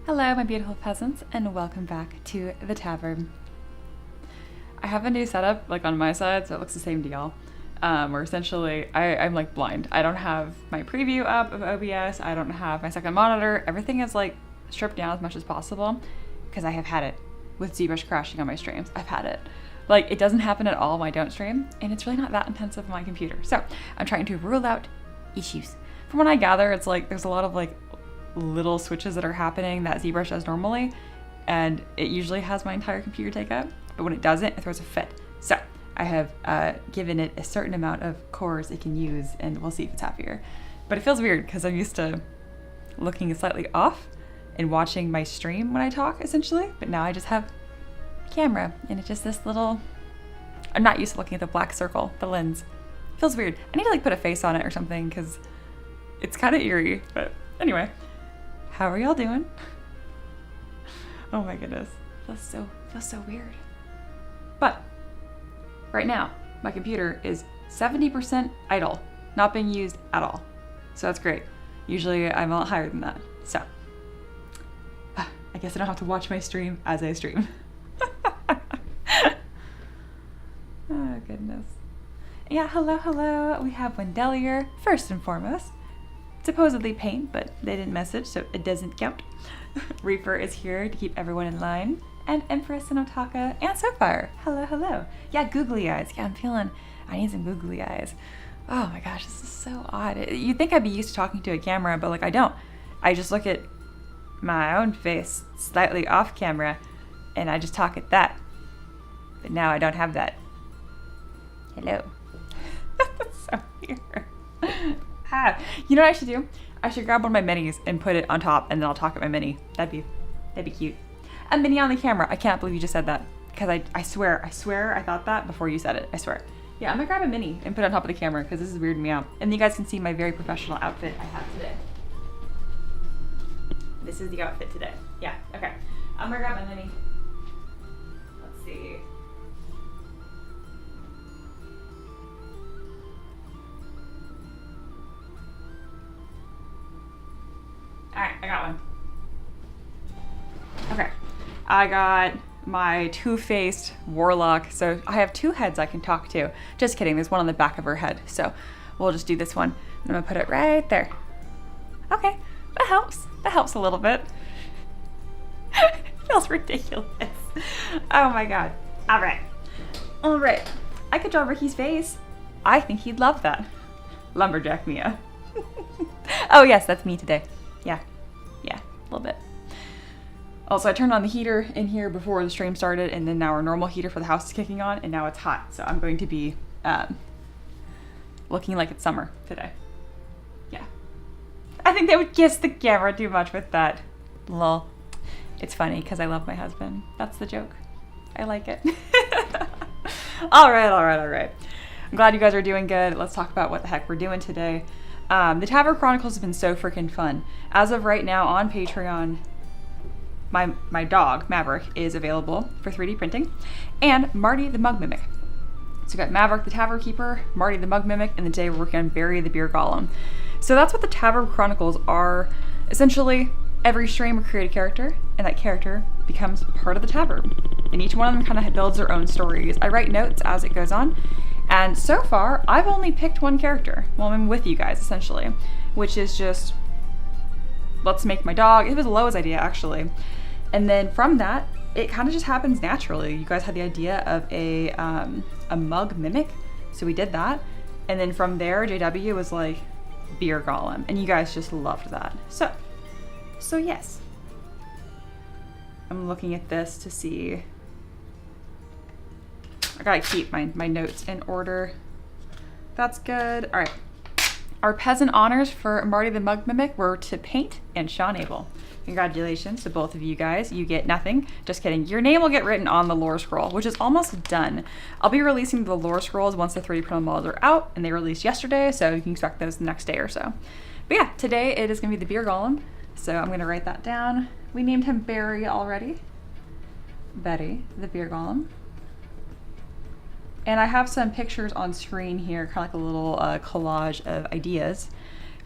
Hello, my beautiful peasants, and welcome back to the Taverb. I have a new setup, like on my side, so it looks the same to y'all. Where essentially, I'm like blind. I don't have my preview up of OBS. I don't have my second monitor. Everything is like stripped down as much as possible because I have had it with ZBrush crashing on my streams. I've had it. Like, it doesn't happen at all when I don't stream, and it's really not that intensive on my computer. So I'm trying to rule out issues. From what I gather, it's like there's a lot of like little switches that are happening that ZBrush does normally, and it usually has my entire computer take up, but when it doesn't, it throws a fit. So I have given it a certain amount of cores it can use, and we'll see if it's happier. But it feels weird because I'm used to looking slightly off and watching my stream when I talk, essentially, but now I just have camera, and it's just this little, I'm not used to looking at the black circle, the lens. It feels weird. I need to like put a face on it or something because it's kind of eerie, but anyway. How are y'all doing? Oh my goodness, feels so weird. But right now, my computer is 70% idle, not being used at all. So that's great. Usually I'm a lot higher than that. So I guess I don't have to watch my stream as I stream. Oh goodness. Yeah, hello. We have Wendelier, first and foremost. Supposedly paint, but they didn't message, so it doesn't count. Reaper is here to keep everyone in line. And Empress and Otaka and Sapphire. Hello. Yeah, googly eyes. Yeah, I need some googly eyes. Oh my gosh, this is so odd. You'd think I'd be used to talking to a camera, but like I don't. I just look at my own face slightly off camera, and I just talk at that. But now I don't have that. Hello. That's so weird. You know what I should do? I should grab one of my minis and put it on top, and then I'll talk at my mini. That'd be cute. A mini on the camera. I can't believe you just said that, because I swear I thought that before you said it. I swear. Yeah, I'm gonna grab a mini and put it on top of the camera because this is weirding me out. And you guys can see my very professional outfit I have today. This is the outfit today. Yeah, okay. I'm gonna grab my mini. Let's see. Alright, I got one. Okay, I got my two-faced warlock. So I have two heads I can talk to. Just kidding, there's one on the back of her head. So we'll just do this one. I'm gonna put it right there. Okay, that helps. That helps a little bit. It feels ridiculous. Oh my god. Alright. I could draw Ricky's face. I think he'd love that. Lumberjack Mia. Oh yes, that's me today. Yeah, a little bit. Also, I turned on the heater in here before the stream started, and then now our normal heater for the house is kicking on, and now it's hot. So I'm going to be looking like it's summer today. Yeah. I think they would kiss the camera too much with that. Lol. It's funny because I love my husband. That's the joke. I like it. All right. I'm glad you guys are doing good. Let's talk about what the heck we're doing today. The Taverb Chronicles have been so freaking fun. As of right now on Patreon, my dog, Maverick, is available for 3D printing, and Marty the Mug Mimic. So we got Maverick the Taverb Keeper, Marty the Mug Mimic, and today we're working on Barry the Beer Golem. So that's what the Taverb Chronicles are. Essentially, every stream we create a character, and that character becomes part of the Taverb. And each one of them kind of builds their own stories. I write notes as it goes on. And so far, I've only picked one character. Well, I'm with you guys, essentially. Which is just, let's make my dog. It was Loa's idea, actually. And then from that, it kind of just happens naturally. You guys had the idea of a mug mimic. So we did that. And then from there, JW was like, Beer Golem. And you guys just loved that. So yes. I'm looking at this to see. I gotta keep my notes in order. That's good. All right. Our peasant honors for Marty the Mug Mimic were to paint and Sean Abel. Congratulations to both of you guys. You get nothing. Just kidding. Your name will get written on the lore scroll, which is almost done. I'll be releasing the lore scrolls once the 3D printed models are out, and they released yesterday, so you can expect those the next day or so. But yeah, today it is gonna be the Beer Golem. So I'm gonna write that down. We named him Barry already. Betty, the Beer Golem. And I have some pictures on screen here, kind of like a little collage of ideas.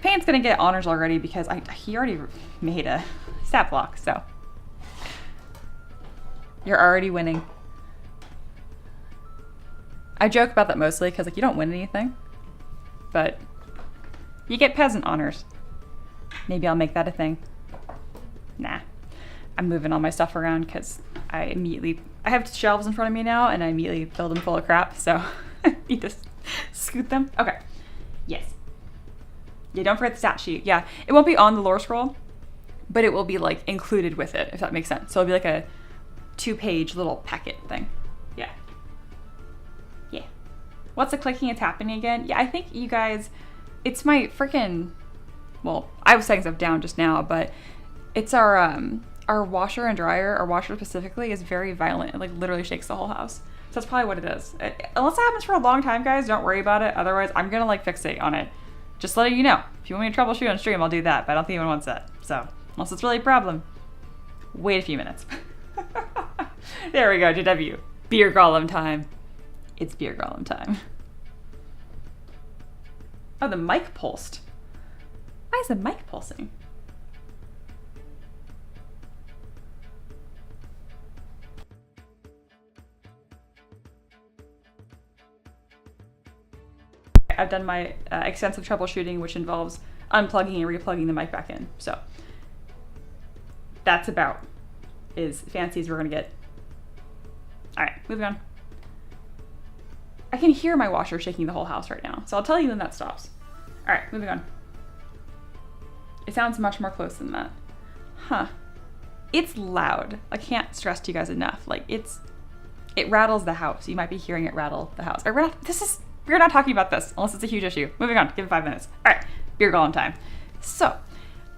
Payne's gonna get honors already because he already made a stat block, so. You're already winning. I joke about that mostly because like you don't win anything, but you get peasant honors. Maybe I'll make that a thing. Nah, I'm moving all my stuff around because I have shelves in front of me now and I immediately fill them full of crap, so you just scoot them. Okay, yes. Yeah, don't forget the stat sheet. Yeah, it won't be on the lore scroll, but it will be like included with it, if that makes sense. So it'll be like a 2-page little packet thing. Yeah. Yeah. What's the clicking and tapping again? Yeah, I think you guys, it's my freaking, well, I was setting stuff down just now, but it's our washer and dryer, our washer specifically, is very violent. It like literally shakes the whole house. So that's probably what it is. Unless it happens for a long time, guys, don't worry about it. Otherwise, I'm gonna like fixate on it. Just letting you know. If you want me to troubleshoot on stream, I'll do that, but I don't think anyone wants that. So, unless it's really a problem, wait a few minutes. There we go, JW. Beer Golem time. It's Beer Golem time. Oh, the mic pulsed. Why is the mic pulsing? I've done my extensive troubleshooting, which involves unplugging and replugging the mic back in. So that's about as fancy as we're gonna get. All right, moving on. I can hear my washer shaking the whole house right now, so I'll tell you when that stops. All right, moving on. It sounds much more close than that. Huh. It's loud. I can't stress to you guys enough. Like it rattles the house. You might be hearing it rattle the house. We're not talking about this unless it's a huge issue. Moving on, give it 5 minutes. All right, Beer Golem time. So,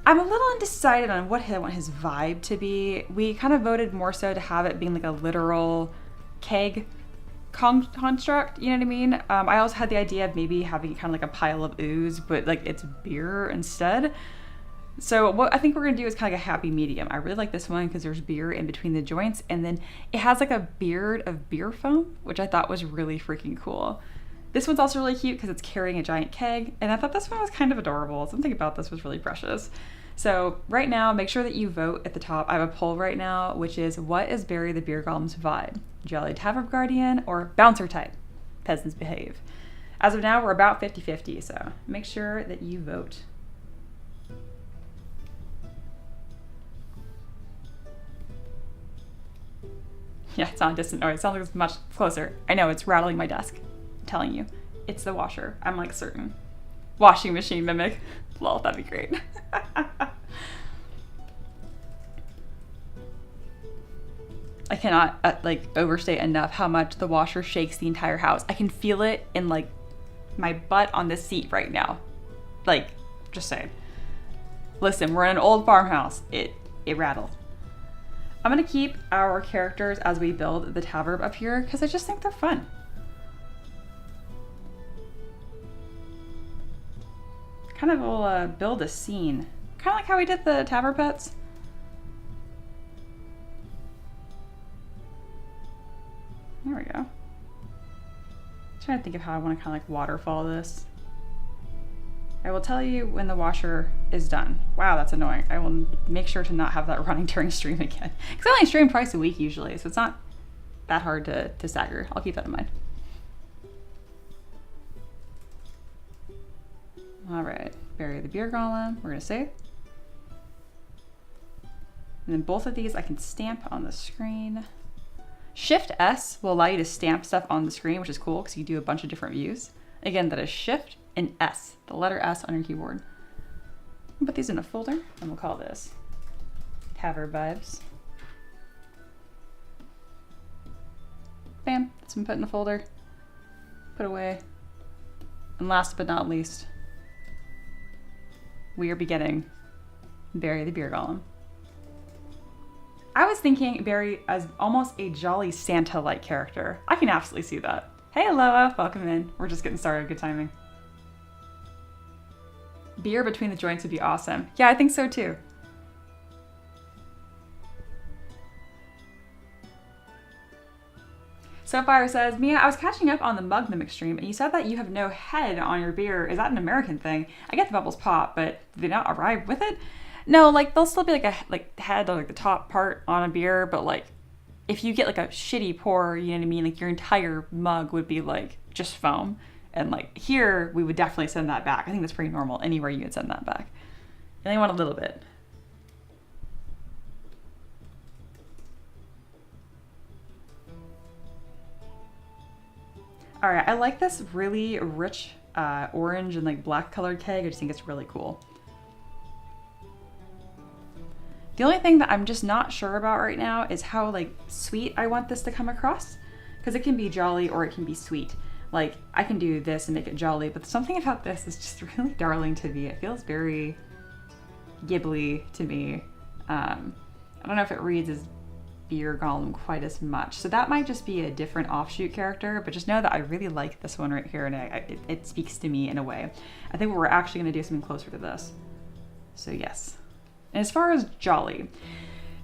I'm a little undecided on what I want his vibe to be. We kind of voted more so to have it being like a literal keg construct, you know what I mean? I also had the idea of maybe having kind of like a pile of ooze, but like it's beer instead. So what I think we're gonna do is kind of like a happy medium. I really like this one because there's beer in between the joints, and then it has like a beard of beer foam, which I thought was really freaking cool. This one's also really cute because it's carrying a giant keg, and I thought this one was kind of adorable. Something about this was really precious. So right now, make sure that you vote at the top. I have a poll right now, which is, what is Barry the Beer Golem's vibe? Jolly Taverb Guardian or bouncer type? Peasants behave. As of now, we're about 50-50, so make sure that you vote. Yeah, it's not a distant noise. It sounds like it's much closer. I know, it's rattling my desk. I'm telling you. It's the washer. I'm like certain. Washing machine mimic. Lol, that'd be great. I cannot like overstate enough how much the washer shakes the entire house. I can feel it in like my butt on this seat right now. Like, just saying. Listen, we're in an old farmhouse. It rattles. I'm gonna keep our characters as we build the Taverb up here because I just think they're fun. Kind of will build a scene. Kind of like how we did the Taverb pets. There we go. Trying to think of how I want to kind of like waterfall this. I will tell you when the washer is done. Wow, that's annoying. I will make sure to not have that running during stream again. Because I only stream twice a week usually, so it's not that hard to stagger. I'll keep that in mind. All right, Barry the Beer Golem, we're gonna save. And then both of these I can stamp on the screen. Shift S will allow you to stamp stuff on the screen, which is cool because you do a bunch of different views. Again, that is Shift and S, the letter S on your keyboard. I'll put these in a folder and we'll call this Taverb Vibes. Bam, it's been put in a folder, put away. And last but not least, we are beginning Barry the Beer Golem. I was thinking Barry as almost a jolly Santa-like character. I can absolutely see that. Hey Aloha, welcome in. We're just getting started, good timing. Beer between the joints would be awesome. Yeah, I think so too. Soulfire says, Mia, I was catching up on the mug mimic stream and you said that you have no head on your beer. Is that an American thing? I get the bubbles pop, but do they not arrive with it? No, like there'll still be like a head or like the top part on a beer, but like if you get like a shitty pour, you know what I mean? Like your entire mug would be like just foam. And like here, we would definitely send that back. I think that's pretty normal. Anywhere you would send that back. And I want a little bit. All right, I like this really rich orange and like black colored keg. I just think it's really cool. The only thing that I'm just not sure about right now is how like sweet I want this to come across, because it can be jolly or it can be sweet. Like I can do this and make it jolly, but something about this is just really darling to me. It feels very Ghibli to me. I don't know if it reads as Beer Golem quite as much, so that might just be a different offshoot character, but just know that I really like this one right here, and it speaks to me in a way. I think we're actually going to do something closer to this. So yes. And as far as jolly,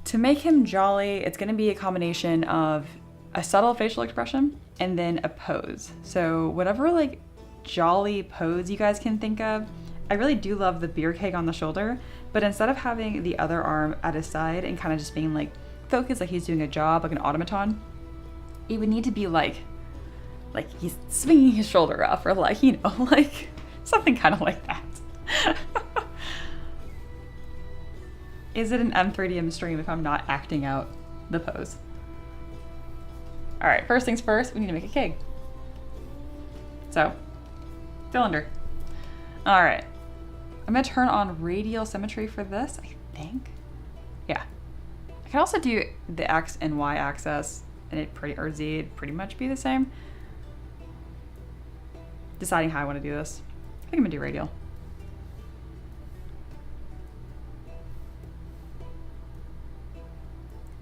to make him jolly, it's going to be a combination of a subtle facial expression and then a pose. So whatever like jolly pose you guys can think of. I really do love the beer keg on the shoulder, but instead of having the other arm at his side and kind of just being like focused like he's doing a job like an automaton, it would need to be like he's swinging his shoulder up, or like, you know, like something kind of like that. Is it an M3DM stream if I'm not acting out the pose? All right, first things first, we need to make a keg. So, cylinder. All right, I'm gonna turn on radial symmetry for this, I think. Yeah. I can also do the X and Y axis, and or Z, it'd pretty much be the same. Deciding how I wanna do this. I think I'm gonna do radial.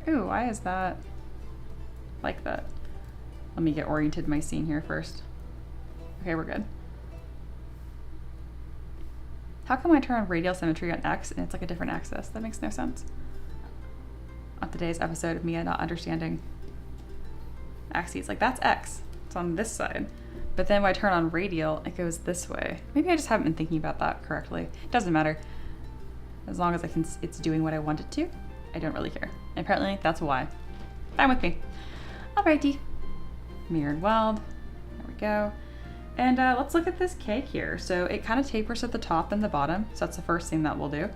Ooh, why is that like that? Let me get oriented in my scene here first. Okay, we're good. How come I turn on radial symmetry on X and it's like a different axis? That makes no sense. On today's episode of me not understanding axes, like that's X, it's on this side. But then when I turn on radial, it goes this way. Maybe I just haven't been thinking about that correctly. It doesn't matter. As long as it's doing what I want it to, I don't really care. And apparently that's why. Fine with me. Alrighty. Mirrored weld. There we go. And let's look at this cake here. So it kind of tapers at the top and the bottom. So that's the first thing that we'll do.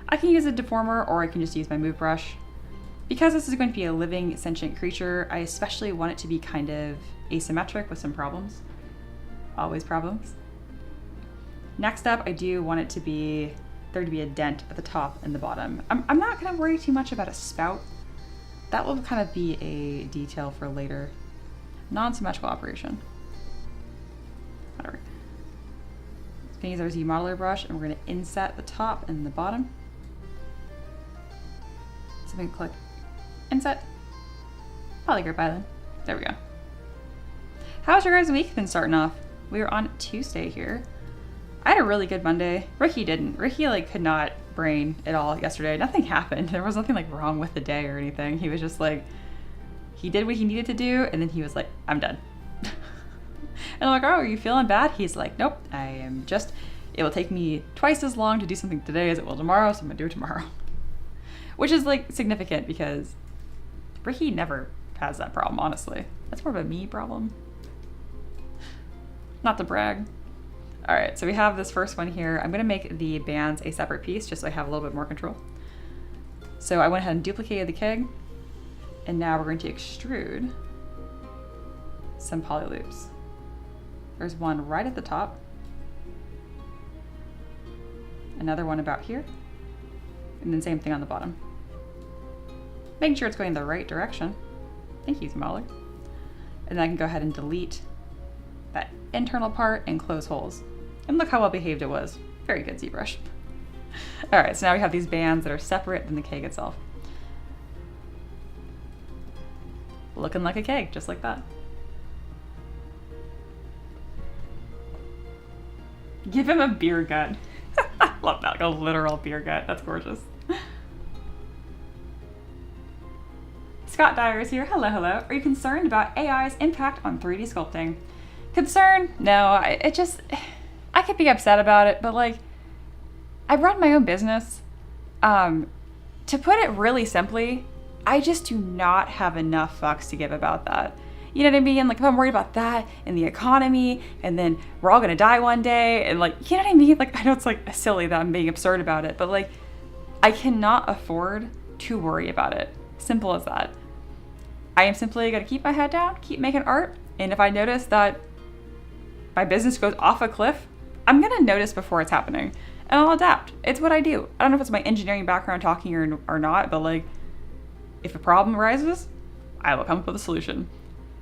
I can use a deformer, or I can just use my move brush. Because this is going to be a living sentient creature, I especially want it to be kind of asymmetric with some problems. Always problems. Next up, I do want it to be there to be a dent at the top and the bottom. I'm not going to worry too much about a spout. That will kind of be a detail for later. Non-symmetrical operation. Whatever. So we're going to use our Z modeler brush, and we're going to inset the top and the bottom. So we can click inset. Polygroup island. There we go. How's your guys' week been starting off? We were on Tuesday here. I had a really good Monday. Ricky didn't. Ricky like could not brain at all yesterday. Nothing happened. There was nothing like wrong with the day or anything. He was just like, he did what he needed to do, and then he was like, I'm done. And I'm like, oh, are you feeling bad? He's like, nope, I am just, it will take me twice as long to do something today as it will tomorrow, so I'm gonna do it tomorrow. Which is like significant because Ricky never has that problem, honestly. That's more of a me problem. Not to brag. All right, so we have this first one here. I'm gonna make the bands a separate piece just so I have a little bit more control. So I went ahead and duplicated the keg, and now we're going to extrude some poly loops. There's one right at the top, another one about here, and then same thing on the bottom. Making sure it's going in the right direction. Thank you, Smaller. And then I can go ahead and delete that internal part and close holes. And look how well behaved it was. Very good, ZBrush. All right, so now we have these bands that are separate than the keg itself. Looking like a keg, just like that. Give him a beer gut. I love that, like a literal beer gut. That's gorgeous. Scott Dyer is here. Hello, hello. Are you concerned about AI's impact on 3D sculpting? Concern? No, I could be upset about it, but like, I run my own business. To put it really simply, I just do not have enough fucks to give about that. You know what I mean? Like, if I'm worried about that and the economy, and then we're all gonna die one day, and like, you know what I mean? Like, I know it's like silly that I'm being absurd about it, but like, I cannot afford to worry about it. Simple as that. I am simply gonna keep my head down, keep making art, and if I notice that my business goes off a cliff, I'm gonna notice before it's happening, and I'll adapt. It's what I do. I don't know if it's my engineering background talking or not, but like, if a problem arises, I will come up with a solution.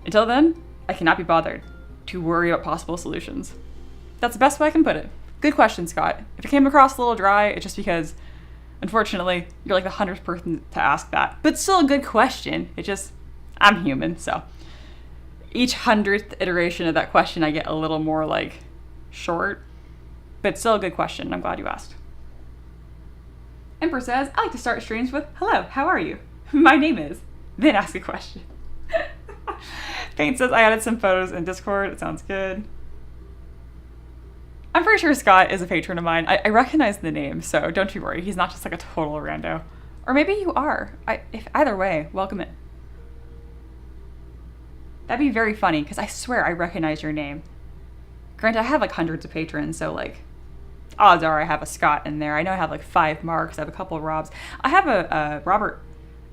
Until then, I cannot be bothered to worry about possible solutions. That's the best way I can put it. Good question, Scott. If it came across a little dry, it's just because, unfortunately, you're like the 100th person to ask that. But still a good question. It just, I'm human, so. Each 100th iteration of that question, I get a little more like short, but still a good question. I'm glad you asked. Emperor says, I like to start streams with, hello, how are you? My name is, then ask a question. Paint says, I added some photos in Discord. It sounds good. I'm pretty sure Scott is a patron of mine. I recognize the name, so don't you worry. He's not just like a total rando. Or maybe you are. If either way, welcome it. That'd be very funny, because I swear I recognize your name. Granted, I have like hundreds of patrons, so like, odds are I have a Scott in there. I know I have like 5 Marks. I have a couple of Robs. I have a Robert,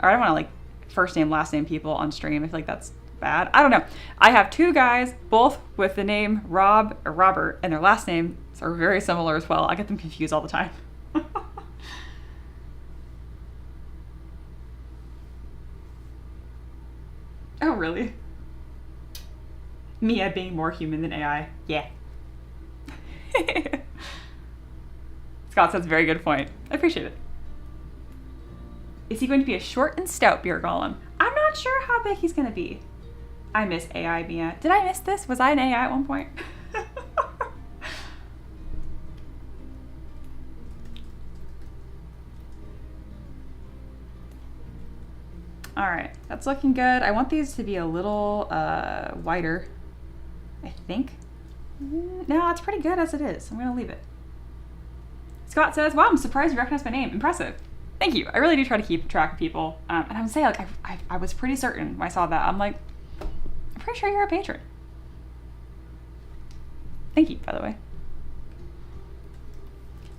or I don't want to like first name, last name people on stream. I feel like that's bad. I don't know. I have 2 guys, both with the name Rob or Robert, and their last names are very similar as well. I get them confused all the time. Oh, really? Mia being more human than AI. Yeah. Scott says, very good point. I appreciate it. Is he going to be a short and stout beer golem? I'm not sure how big he's going to be. I miss AI, Mia. Did I miss this? Was I an AI at one point? All right, that's looking good. I want these to be a little wider, I think. No, it's pretty good as it is. I'm gonna leave it. Scott says, wow, I'm surprised you recognize my name. Impressive. Thank you. I really do try to keep track of people. And I'm saying, like, I was pretty certain when I saw that. I'm like, I'm pretty sure you're a patron. Thank you, by the way.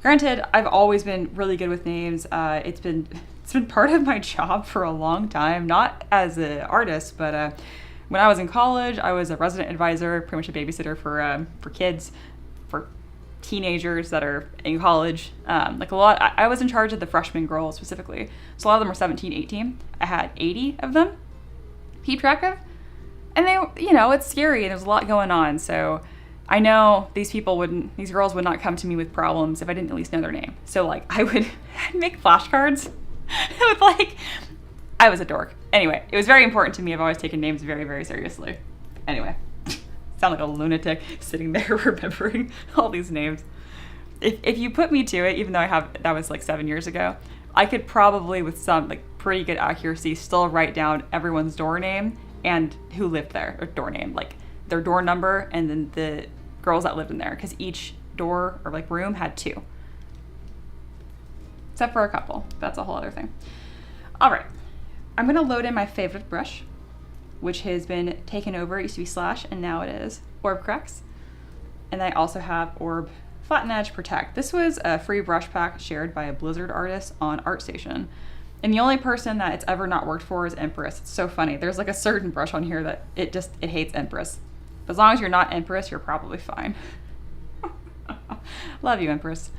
Granted, I've always been really good with names. It's been part of my job for a long time, not as an artist, but when I was in college, I was a resident advisor, pretty much a babysitter for kids, for teenagers that are in college. Like a lot, I was in charge of the freshman girls specifically. So a lot of them were 17, 18. I had 80 of them to keep track of. And they, you know, it's scary and there's a lot going on. So I know these girls would not come to me with problems if I didn't at least know their name. So like I would make flashcards with like, I was a dork. Anyway, it was very important to me. I've always taken names very, very seriously. Anyway, sound like a lunatic sitting there remembering all these names. If you put me to it, even though that was like 7 years ago, I could probably with some like pretty good accuracy still write down everyone's door name and who lived there, or door name, like their door number and then the girls that lived in there, because each door or like room had 2. Except for a couple. That's a whole other thing. All right. I'm going to load in my favorite brush, which has been taken over. It used to be Slash, and now it is Orb Cracks. And I also have Orb Flatten Edge Protect. This was a free brush pack shared by a Blizzard artist on ArtStation. And the only person that it's ever not worked for is Empress. It's so funny. There's like a certain brush on here that it hates Empress. But as long as you're not Empress, you're probably fine. Love you, Empress.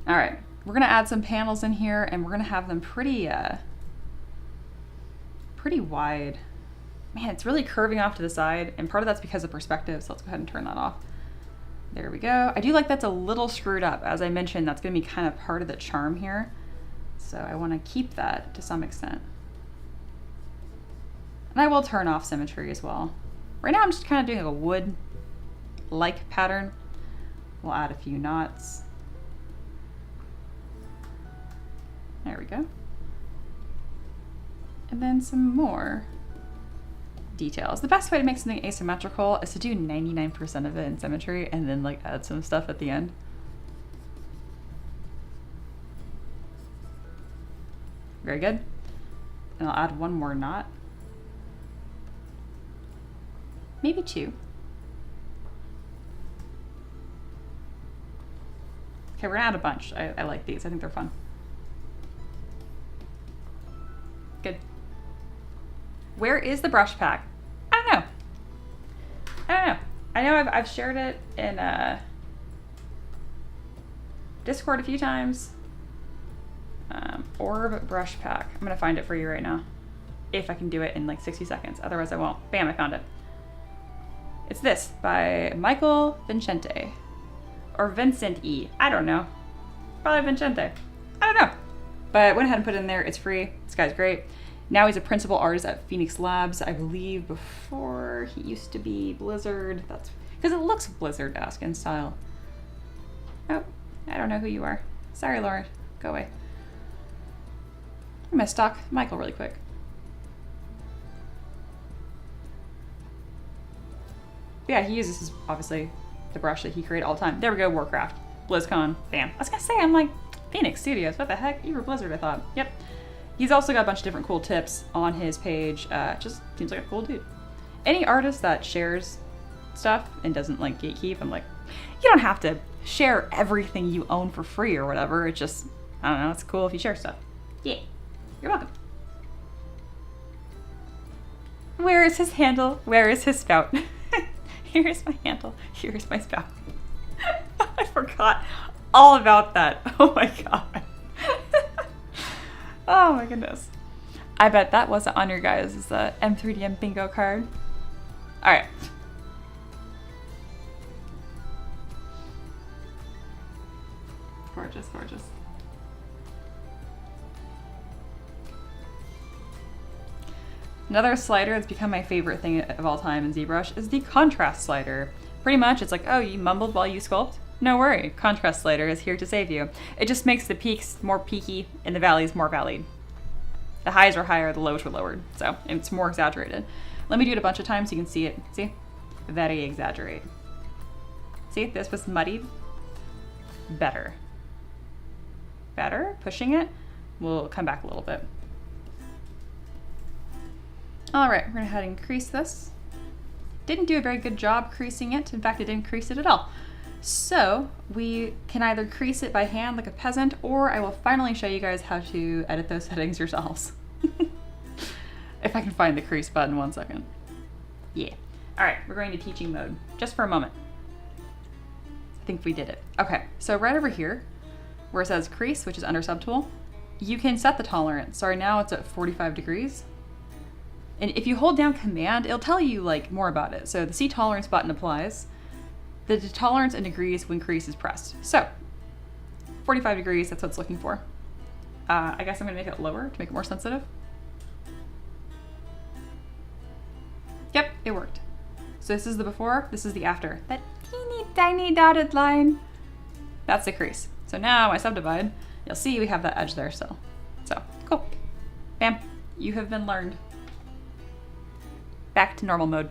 All right. We're going to add some panels in here, and we're going to have them pretty wide. Man, it's really curving off to the side, and part of that's because of perspective, so let's go ahead and turn that off. There we go. I do like that's a little screwed up. As I mentioned, that's going to be kind of part of the charm here, so I want to keep that to some extent. And I will turn off symmetry as well. Right now I'm just kind of doing like a wood-like pattern. We'll add a few knots. There we go. And then some more details. The best way to make something asymmetrical is to do 99% of it in symmetry and then like add some stuff at the end. Very good. And I'll add one more knot. Maybe two. Okay, we're gonna add a bunch. I like these. I think they're fun. Good. Where is the brush pack? I don't know. I know I've shared it in Discord a few times. Orb brush pack. I'm gonna find it for you right now. If I can do it in like 60 seconds. Otherwise I won't. Bam, I found it. It's this by Michael Vincente. Or Vincent E. I don't know. Probably Vincente. I don't know. But I went ahead and put it in there. It's free. This guy's great. Now he's a principal artist at Phoenix Labs. I believe before he used to be Blizzard. That's because it looks Blizzard-esque in style. Oh, I don't know who you are. Sorry, Lauren. Go away. I'm gonna stalk Michael really quick. Yeah, he uses his, obviously, the brush that he created all the time. There we go, Warcraft. BlizzCon. Bam. I was gonna say, I'm like, Phoenix Studios. What the heck? You were Blizzard, I thought. Yep. He's also got a bunch of different cool tips on his page. Just seems like a cool dude. Any artist that shares stuff and doesn't like gatekeep, I'm like, you don't have to share everything you own for free or whatever. It's just, I don't know, it's cool if you share stuff. Yeah. You're welcome. Where is his handle? Where is his spout? Here's my handle. Here's my spout. I forgot all about that. Oh my god. Oh my goodness. I bet that wasn't on your guys' M3DM bingo card. All right. Gorgeous, gorgeous. Another slider that's become my favorite thing of all time in ZBrush is the contrast slider. Pretty much it's like, oh, you mumbled while you sculpt? No worry, contrast slider is here to save you. It just makes the peaks more peaky and the valleys more valleyed. The highs are higher, the lows are lowered, so it's more exaggerated. Let me do it a bunch of times so you can see it. See? Very exaggerate. See, this was muddied. Better. Better, pushing it. We'll come back a little bit. All right, we're gonna go ahead and crease this. Didn't do a very good job creasing it. In fact, I didn't crease it at all. So we can either crease it by hand like a peasant, or I will finally show you guys how to edit those settings yourselves. If I can find the crease button, 1 second. Yeah. All right, we're going to teaching mode, just for a moment. I think we did it. Okay, so right over here, where it says crease, which is under subtool, you can set the tolerance. So right now it's at 45 degrees. And if you hold down command, it'll tell you like more about it. So the C tolerance button applies. The tolerance in degrees when crease is pressed. So 45 degrees, that's what it's looking for. I guess I'm gonna make it lower to make it more sensitive. Yep, it worked. So this is the before, this is the after. That teeny tiny dotted line, that's the crease. So now I subdivide, you'll see we have that edge there still. So cool, bam, you have been learned. Back to normal mode.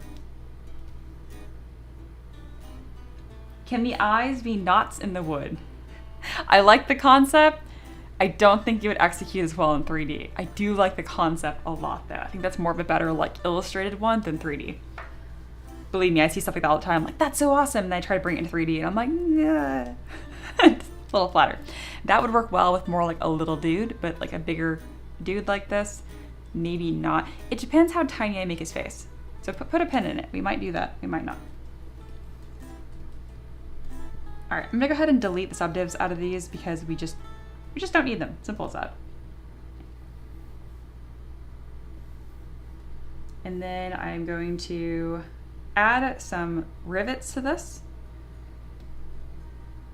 Can the eyes be knots in the wood? I like the concept. I don't think you would execute as well in 3D. I do like the concept a lot though. I think that's more of a better like illustrated one than 3D. Believe me, I see stuff like that all the time. I'm like, that's so awesome. And I try to bring it into 3D and I'm like, yeah. It's a little flatter. That would work well with more like a little dude, but like a bigger dude like this, maybe not. It depends how tiny I make his face. So put a pin in it. We might do that, we might not. All right, I'm gonna go ahead and delete the subdivs out of these because we just don't need them. Simple as that. And then I'm going to add some rivets to this.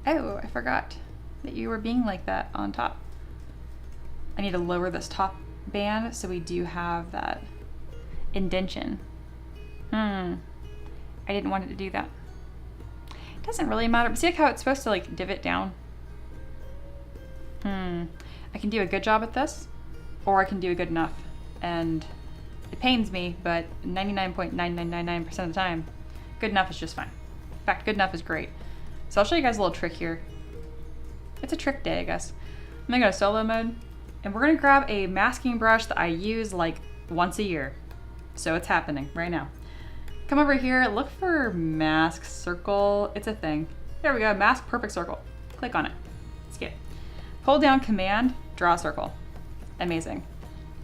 Oh, I forgot that you were being like that on top. I need to lower this top band so we do have that indentation. I didn't want it to do that. It doesn't really matter, but see like how it's supposed to like divot down? I can do a good job at this, or I can do a good enough. And it pains me, but 99.9999% of the time, good enough is just fine. In fact, good enough is great. So I'll show you guys a little trick here. It's a trick day, I guess. I'm gonna go to solo mode, And we're gonna grab a masking brush that I use like once a year. So it's happening right now. Come over here, look for mask circle. It's a thing. There we go, mask perfect circle. Click on it. Skip. Hold down Command, draw a circle. Amazing.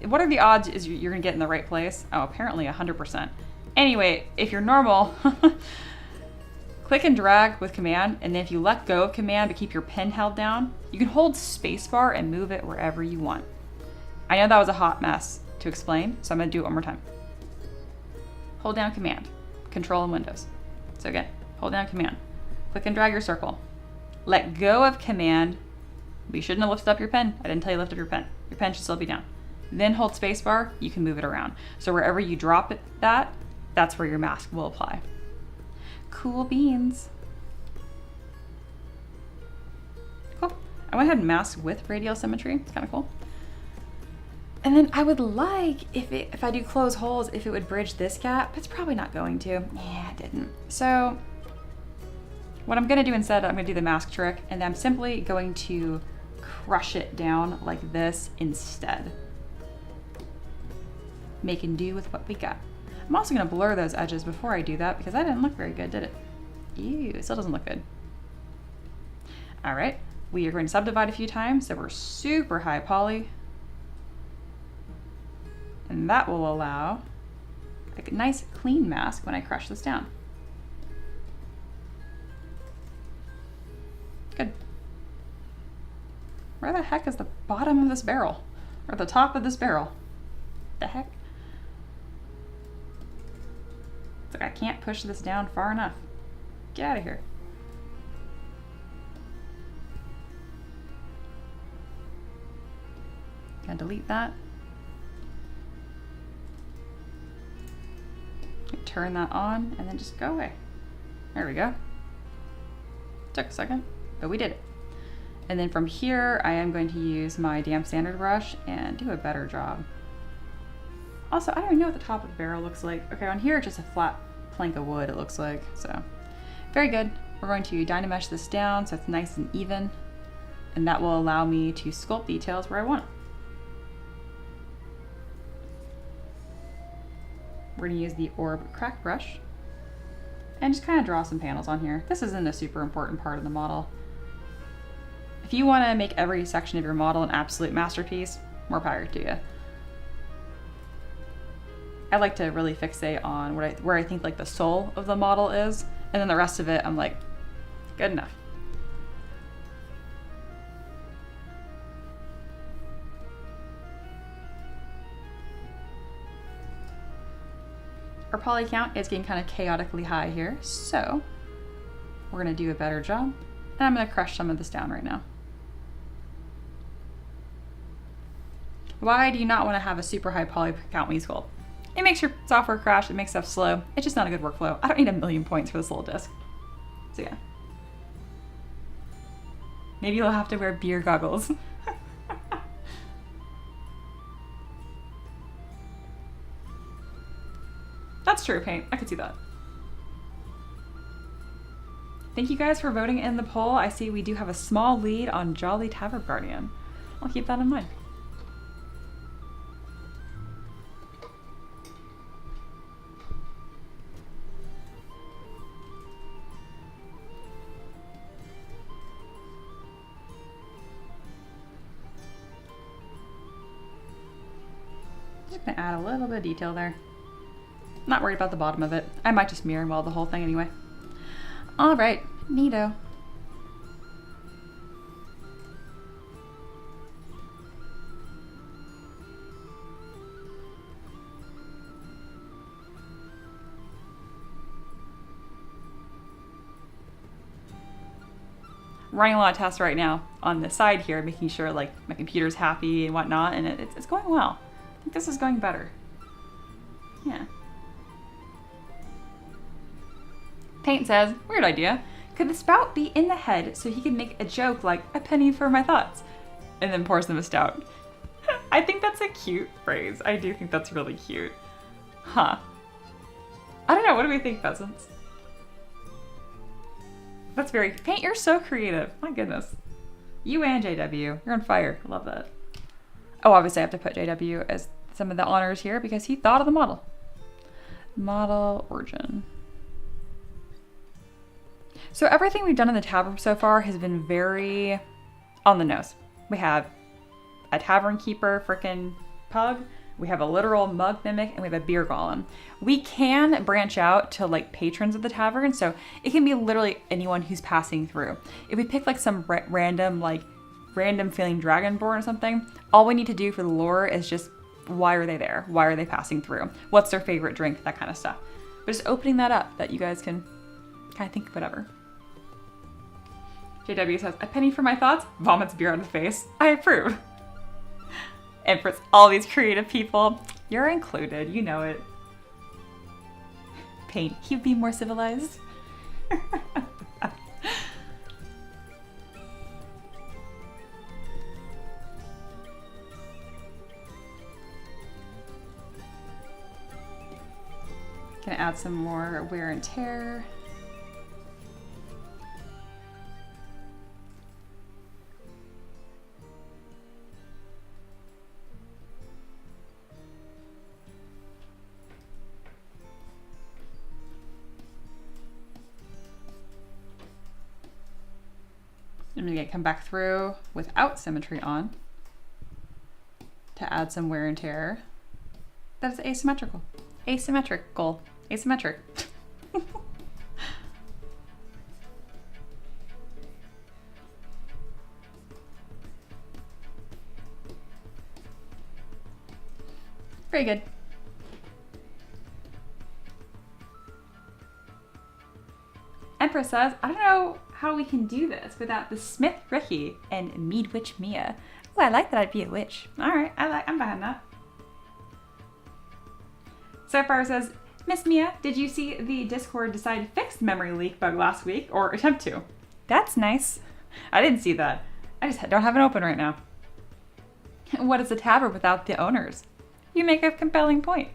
What are the odds is you're gonna get in the right place? Oh, apparently 100%. Anyway, if you're normal, click and drag with Command, and then if you let go of Command but keep your pen held down, you can hold spacebar and move it wherever you want. I know that was a hot mess to explain, so I'm gonna do it one more time. Hold down Command, Control and Windows. So again, hold down Command, click and drag your circle. Let go of Command. You shouldn't have lifted up your pen. I didn't tell you to lift up your pen. Your pen should still be down. Then hold spacebar, you can move it around. So wherever you drop it, that's where your mask will apply. Cool beans. Cool. I went ahead and masked with radial symmetry. It's kind of cool. And then I would like, if I do close holes, if it would bridge this gap, but it's probably not going to. Yeah, it didn't. So what I'm gonna do instead, I'm gonna do the mask trick, and I'm simply going to crush it down like this instead. Making do with what we got. I'm also gonna blur those edges before I do that because that didn't look very good, did it? Ew, it still doesn't look good. All right, we are going to subdivide a few times, so we're super high poly. And that will allow a nice clean mask when I crush this down. Good. Where the heck is the bottom of this barrel? Or the top of this barrel? The heck? It's like I can't push this down far enough. Get out of here. Gonna delete that. Turn that on and then just go away. There we go. Took a second, but we did it. And then from here, I am going to use my damp standard brush and do a better job. Also, I don't even know what the top of the barrel looks like. Okay, on here, it's just a flat plank of wood, it looks like. So, very good. We're going to Dynamesh this down so it's nice and even. And that will allow me to sculpt details where I want it. We're gonna use the Orb crack brush and just kind of draw some panels on here. This isn't a super important part of the model. If you wanna make every section of your model an absolute masterpiece, more power to you. I like to really fixate on where I think like the soul of the model is, and then the rest of it, I'm like, good enough. Our poly count is getting kind of chaotically high here, so we're gonna do a better job. And I'm gonna crush some of this down right now. Why do you not wanna have a super high poly count when you sculpt? It makes your software crash, it makes stuff slow. It's just not a good workflow. I don't need 1,000,000 points for this little disc. So yeah. Maybe you'll have to wear beer goggles. That's true, Paint. I could see that. Thank you guys for voting in the poll. I see we do have a small lead on Jolly Taverb Guardian. I'll keep that in mind. Just gonna add a little bit of detail there. Not worried about the bottom of it. I might just mirror and weld the whole thing anyway. All right, neato. Running a lot of tests right now on the side here, making sure like my computer's happy and whatnot, and it's going well. I think this is going better. Yeah. Paint says, weird idea. Could the spout be in the head so he could make a joke like, a penny for my thoughts? And then pours them a stout. I think that's a cute phrase. I do think that's really cute. Huh. I don't know, what do we think, peasants? That's very, Paint, you're so creative. My goodness. You and JW, you're on fire. I love that. Oh, obviously I have to put JW as some of the honors here because he thought of the model. Model origin. So everything we've done in the Taverb so far has been very on the nose. We have a tavern keeper frickin' pug. We have a literal mug mimic, and we have a beer golem. We can branch out to like patrons of the tavern, so it can be literally anyone who's passing through. If we pick like some random feeling dragonborn or something, all we need to do for the lore is just why are they there? Why are they passing through? What's their favorite drink? That kind of stuff. But just opening that up, that you guys can kind of think whatever. JW says, a penny for my thoughts, vomits beer on the face. I approve. And for all these creative people, you're included, you know it. Paint, he'd be more civilized. Gonna add some more wear and tear. I'm gonna come back through without symmetry on to add some wear and tear. That is asymmetrical. Asymmetrical. Asymmetric. Very good. Empress says, I don't know how we can do this without the Smith Ricky and Mead Witch Mia. Oh, I like that I'd be a witch. All right, I'm behind that. Sapphire says, Miss Mia, did you see the Discord decide to fix memory leak bug last week or attempt to? That's nice. I didn't see that. I just don't have it open right now. What is a Taverb without the owners? You make a compelling point.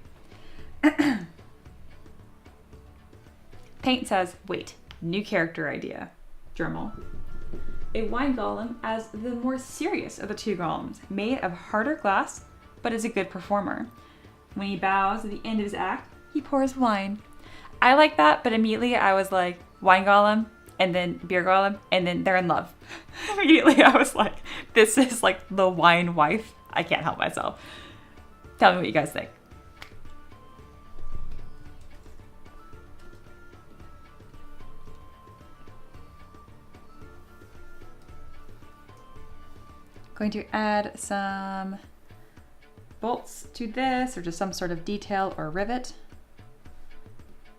Paint says, wait, new character idea. Dremel. A wine golem as the more serious of the two golems, made of harder glass, but is a good performer. When he bows at the end of his act, he pours wine. I like that, but immediately I was like, wine golem, and then beer golem, and then they're in love. Immediately I was like, this is like the wine wife. I can't help myself. Tell me what you guys think. Going to add some bolts to this, or just some sort of detail or rivet.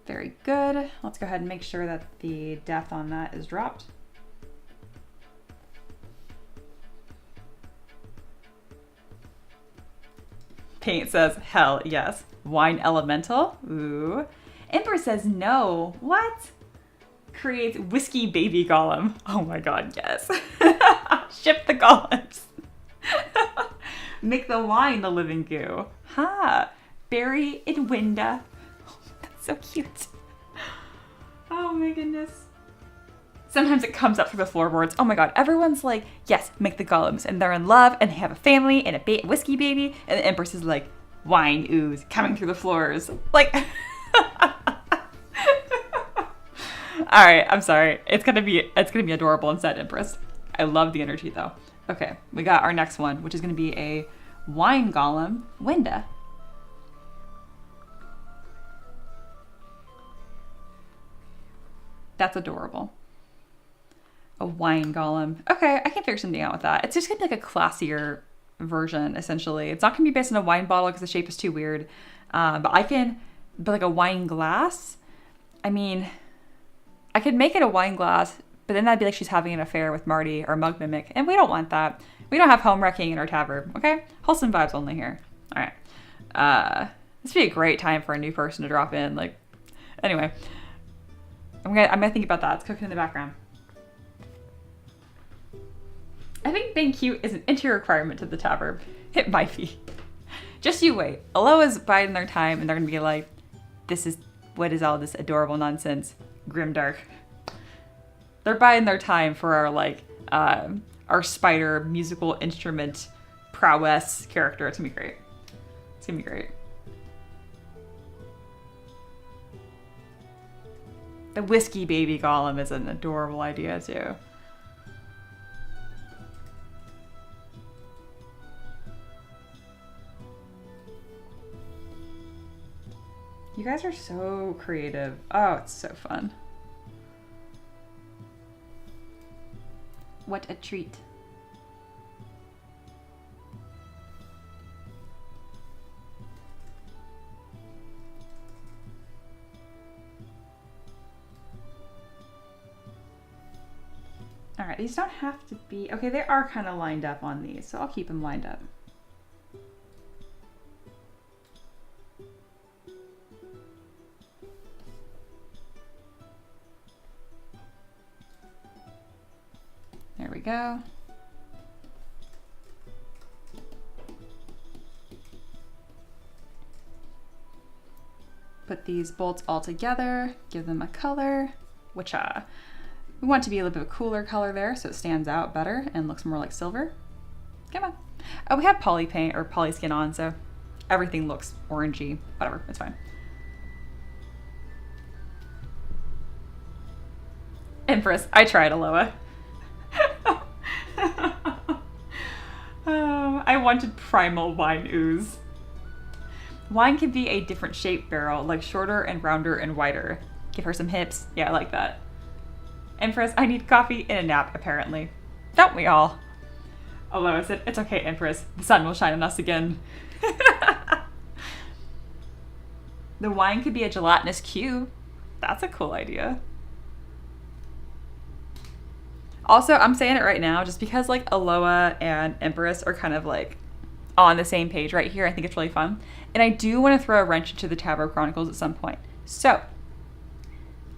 Very good. Let's go ahead and make sure that the depth on that is dropped. Paint says, hell yes. Wine elemental? Ooh. Emperor says no. What? Creates whiskey baby golem. Oh my god, yes. Ship the golems. Make the wine the living goo. Ha! Barry and Winda. That's so cute. Oh my goodness. Sometimes it comes up through the floorboards. Oh my god, everyone's like, yes, make the golems. And they're in love and they have a family and a whiskey baby. And the Empress is like, wine ooze coming through the floors. Like, alright, I'm sorry. It's gonna be adorable inside Empress. I love the energy though. Okay, we got our next one, which is gonna be a wine golem, Winda. That's adorable. A wine golem. Okay, I can figure something out with that. It's just gonna be like a classier version, essentially. It's not gonna be based on a wine bottle because the shape is too weird. But like a wine glass. I mean, I could make it a wine glass, but then that'd be like she's having an affair with Marty or Mug Mimic, and we don't want that. We don't have home wrecking in our Taverb, okay? Wholesome vibes only here. All right. This would be a great time for a new person to drop in. Like, anyway, I'm gonna think about that. It's cooking in the background. I think being cute is an entry requirement to the Taverb. It might be. Just you wait. Aloha's biding their time, and they're gonna be like, what is all this adorable nonsense? Grimdark. They're biding their time for our spider musical instrument prowess character. It's gonna be great. It's gonna be great. The whiskey baby golem is an adorable idea too. You guys are so creative. Oh, it's so fun. What a treat. All right, these don't have to be, okay, they are kind of lined up on these, so I'll keep them lined up. There we go. Put these bolts all together, give them a color, which we want to be a little bit of a cooler color there so it stands out better and looks more like silver. Come on. Oh, we have poly paint or poly skin on, so everything looks orangey. Whatever, it's fine. Empress, I tried, Aloha. I wanted primal wine ooze. Wine can be a different shape barrel, like shorter and rounder and wider. Give her some hips. Yeah, I like that. Empress, I need coffee and a nap, apparently. Don't we all? Aloha said, it's okay, Empress. The sun will shine on us again. The wine could be a gelatinous cube. That's a cool idea. Also, I'm saying it right now, just because like Aloha and Empress are kind of like on the same page right here. I think it's really fun. And I do want to throw a wrench into the Taverb Chronicles at some point. So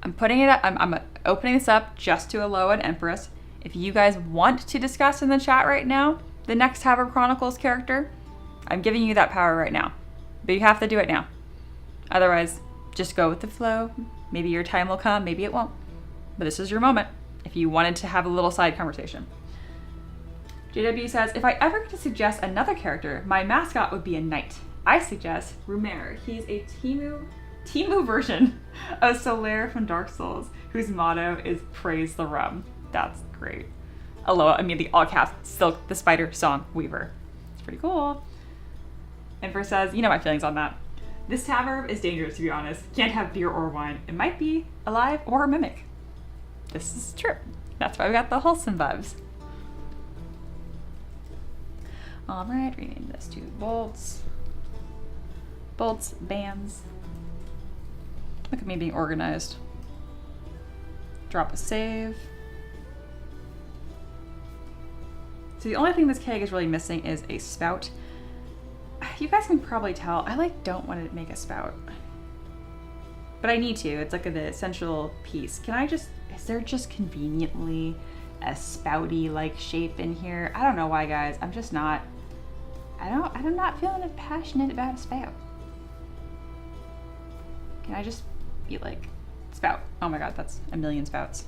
I'm putting it up, I'm opening this up just to Aloha and Empress. If you guys want to discuss in the chat right now the next Taverb Chronicles character, I'm giving you that power right now. But you have to do it now. Otherwise, just go with the flow. Maybe your time will come, maybe it won't. But this is your moment if you wanted to have a little side conversation. JW says, if I ever get to suggest another character, my mascot would be a knight. I suggest Rumer. He's a Timu version of Solaire from Dark Souls, whose motto is praise the rum. That's great. Aloha, I mean the all caps, Silk the Spider Song Weaver. It's pretty cool. Emperor says, you know my feelings on that. This Taverb is dangerous, to be honest. Can't have beer or wine. It might be alive or a mimic. This is true. That's why we got the wholesome vibes. All right, rename this to bolts. Bolts, bands. Look at me being organized. Drop a save. So the only thing this keg is really missing is a spout. You guys can probably tell, I don't want to make a spout. But I need to, it's like the essential piece. Is there just conveniently a spouty like shape in here? I don't know why, guys. I'm just not, I'm not feeling passionate about a spout. Can I just be like, spout? Oh my god, that's a million spouts.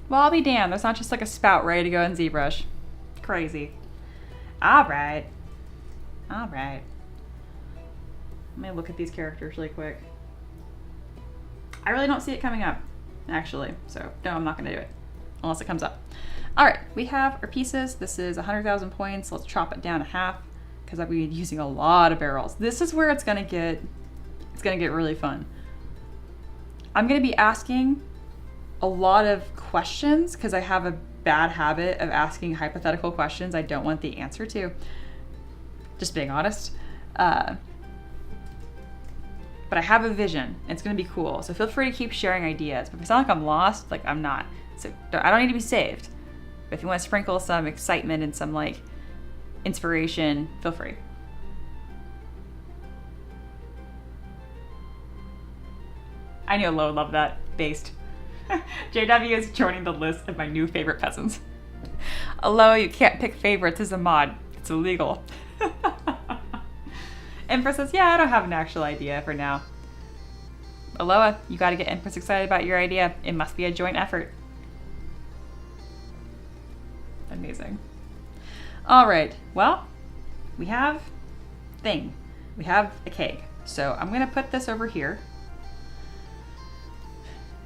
Well, I'll be damned. There's not just like a spout ready to go in ZBrush. Crazy. All right. All right. Let me look at these characters really quick. I really don't see it coming up, actually. So, no, I'm not going to do it. Unless it comes up. All right. We have our pieces. This is 100,000 points. Let's chop it down to half because I've been using a lot of barrels. This is where it's going to get really fun. I'm going to be asking a lot of questions because I have a bad habit of asking hypothetical questions I don't want the answer to. Just being honest. But I have a vision. It's going to be cool. So feel free to keep sharing ideas. But if I sound like I'm lost, like I'm not. So I don't need to be saved. But if you want to sprinkle some excitement and some like inspiration, feel free. I knew Lo would love that. Based. JW is joining the list of my new favorite peasants. Aloha, you can't pick favorites as a mod. It's illegal. Empress says, yeah, I don't have an actual idea for now. Aloha, you gotta get Empress excited about your idea. It must be a joint effort. amazing. All right, well, we have thing. We have a keg. So I'm gonna put this over here.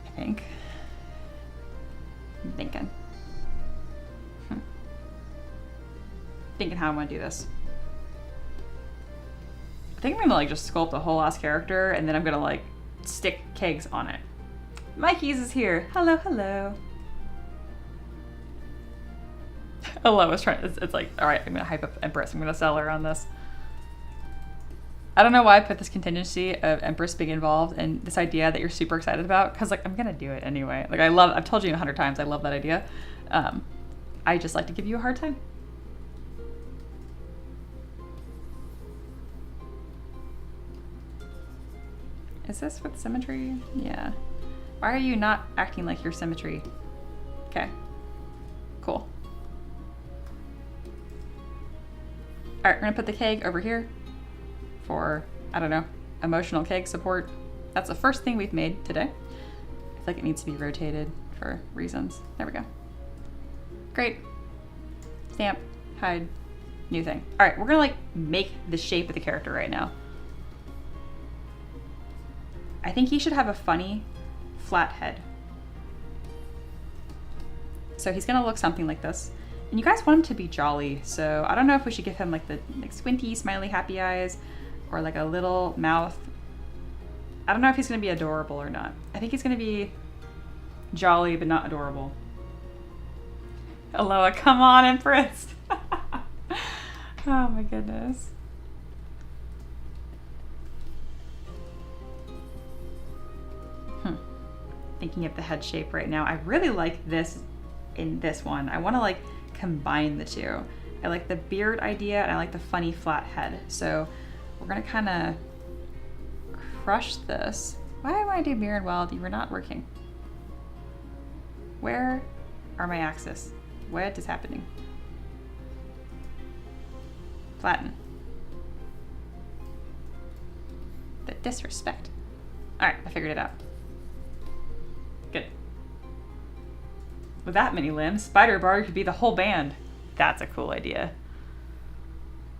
I think. I'm thinking. Thinking how I want to do this. I think I'm gonna like just sculpt the whole last character and then I'm gonna like stick kegs on it. Mikey's is here. Hello, hello. Hello is trying. It's like, all right, I'm gonna hype up Empress. I'm gonna sell her on this. I don't know why I put this contingency of Empress being involved and this idea that you're super excited about, because like I'm gonna do it anyway. Like I've told you 100 times I love that idea. I just like to give you a hard time. Is this with symmetry? Yeah. Why are you not acting like your symmetry? Okay. Cool. All right, we're gonna put the keg over here for, I don't know, emotional keg support. That's the first thing we've made today. I feel like it needs to be rotated for reasons. There we go. Great. Stamp, hide, new thing. All right, we're gonna like make the shape of the character right now. I think he should have a funny flat head. So he's gonna look something like this. And you guys want him to be jolly, so I don't know if we should give him like the like squinty, smiley, happy eyes, or like a little mouth. I don't know if he's gonna be adorable or not. I think he's gonna be jolly, but not adorable. Aloha, come on, Empress. Oh my goodness. Thinking of the head shape right now. I really like this in this one. I want to like combine the two. I like the beard idea and I like the funny flat head. So we're gonna kind of crush this. Why do I do beard while you were not working? Where are my axes? What is happening? Flatten. The disrespect. All right, I figured it out. Good. With that many limbs, Spider Bard could be the whole band. That's a cool idea.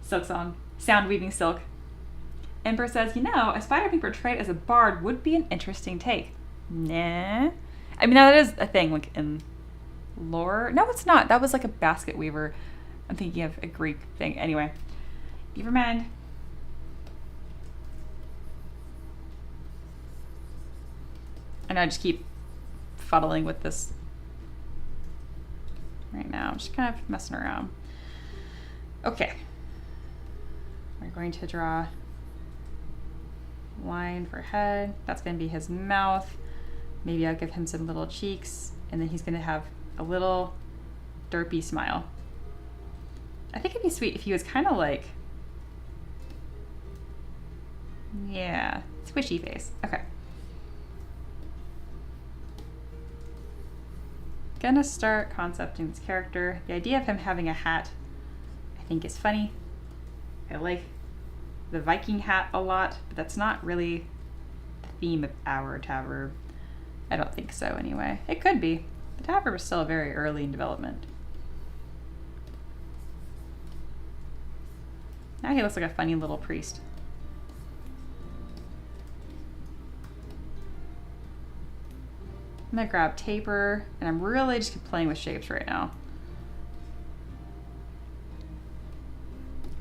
Silk song. Sound weaving silk. Ember says, you know, a spider being portrayed as a bard would be an interesting take. Nah. I mean, that is a thing, like in lore. No, it's not. That was like a basket weaver. I'm thinking of a Greek thing. Anyway, never mind. And I just keep fuddling with this right now. I'm just kind of messing around. Okay. We're going to draw a line for head. That's going to be his mouth. Maybe I'll give him some little cheeks, and then he's going to have a little derpy smile. I think it'd be sweet if he was kind of like, yeah, squishy face. Okay. Gonna start concepting this character. The idea of him having a hat, I think, is funny. I like the Viking hat a lot, but that's not really the theme of our Taverb. I don't think so, anyway. It could be. The Taverb is still very early in development. Now he looks like a funny little priest. I'm gonna grab taper, and I'm really just playing with shapes right now.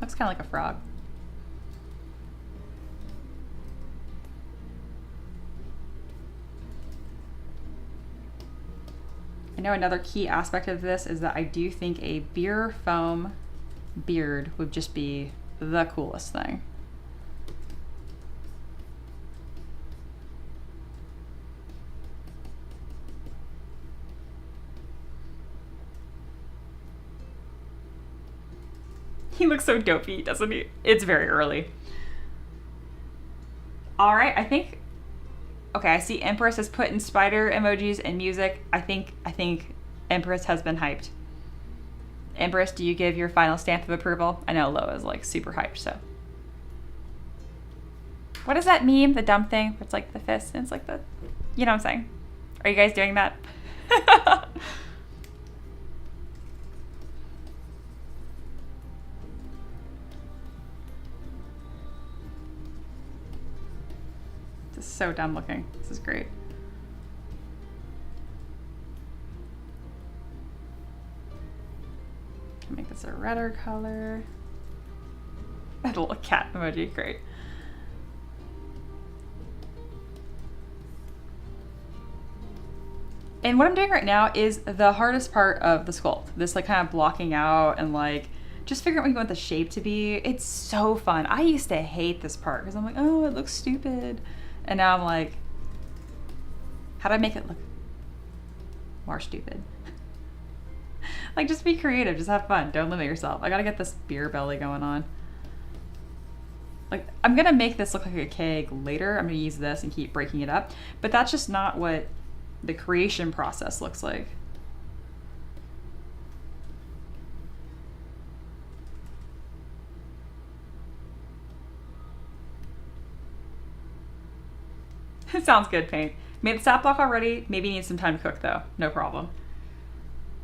Looks kind of like a frog. I know another key aspect of this is that I do think a beer foam beard would just be the coolest thing. He looks so dopey, doesn't he? It's very early. All right, I think, okay, I see Empress has put in spider emojis and music. I think Empress has been hyped. Empress, do you give your final stamp of approval? I know Loa's like super hyped, so. What is that meme, the dumb thing? It's like the fist and it's like the, you know what I'm saying? Are you guys doing that? so dumb looking. This is great. Can make this a redder color. That little cat emoji, great. And what I'm doing right now is the hardest part of the sculpt. This like kind of blocking out and like just figuring out what you want the shape to be. It's so fun. I used to hate this part because I'm like, oh, it looks stupid. And now I'm like, how do I make it look more stupid? Like, just be creative, just have fun. Don't limit yourself. I gotta get this beer belly going on. Like, I'm gonna make this look like a keg later. I'm gonna use this and keep breaking it up, but that's just not what the creation process looks like. It sounds good, Paint. Made the sap block already. Maybe need some time to cook though. No problem.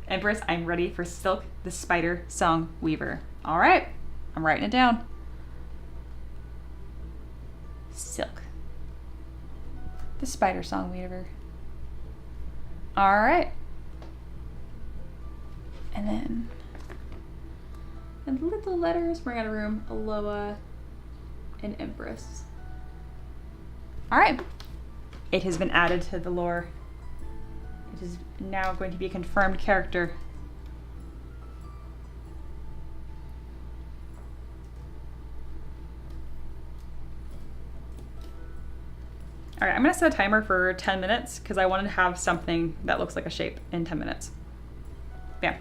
Empress, I'm ready for Silk the Spider Song Weaver. All right, I'm writing it down. Silk the Spider Song Weaver. All right. And then in little letters, bring out a room, Aloha and Empress. All right. It has been added to the lore. It is now going to be a confirmed character. All right, I'm gonna set a timer for 10 minutes because I wanted to have something that looks like a shape in 10 minutes. Bam.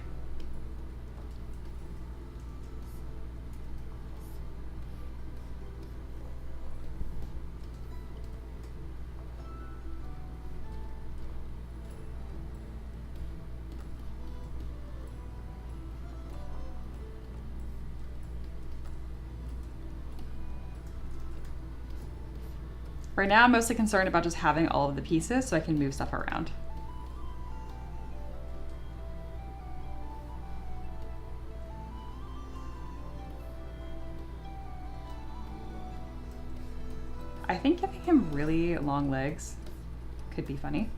Right now, I'm mostly concerned about just having all of the pieces so I can move stuff around. I think giving him really long legs could be funny.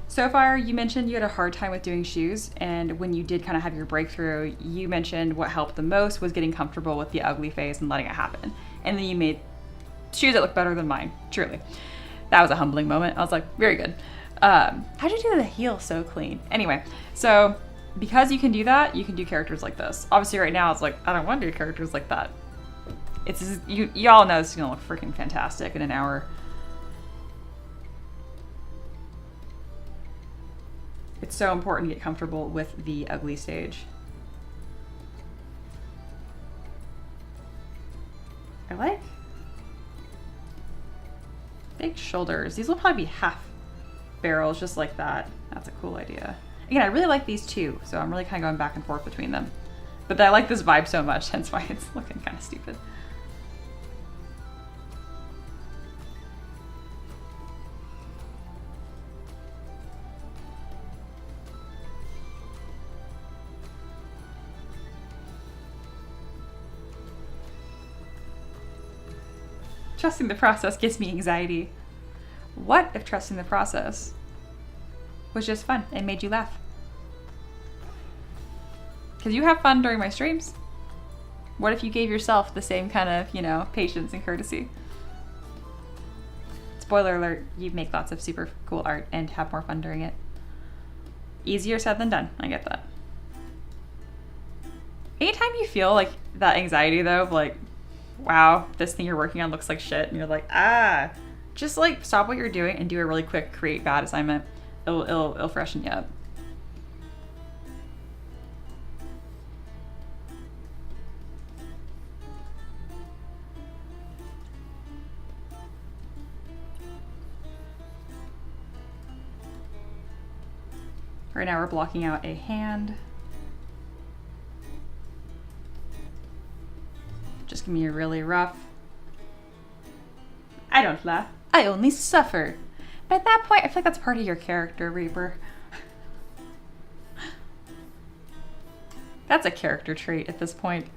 So far, you mentioned you had a hard time with doing shoes, and when you did kind of have your breakthrough, you mentioned what helped the most was getting comfortable with the ugly face and letting it happen. And then you made shoes that look better than mine, truly. That was a humbling moment. I was like, very good. How'd you do the heel so clean? Anyway, so because you can do that, you can do characters like this. Obviously right now it's like, I don't want to do characters like that. It's you all know it's gonna look freaking fantastic in an hour. It's so important to get comfortable with the ugly stage. I like big shoulders. These will probably be half barrels just like that. That's a cool idea. Again, I really like these two, so I'm really kind of going back and forth between them. But I like this vibe so much, hence why it's looking kind of stupid. Trusting the process gives me anxiety. What if trusting the process was just fun and made you laugh? Because you have fun during my streams. What if you gave yourself the same kind of, you know, patience and courtesy? Spoiler alert, you make lots of super cool art and have more fun during it. Easier said than done, I get that. Anytime you feel like that anxiety though, of like, wow, this thing you're working on looks like shit, and you're like, just like stop what you're doing and do a really quick create bad assignment. It'll freshen you up. Right now we're blocking out a hand. Just give me a really rough. I don't laugh, I only suffer. But at that point, I feel like that's part of your character, Reaper. That's a character trait at this point.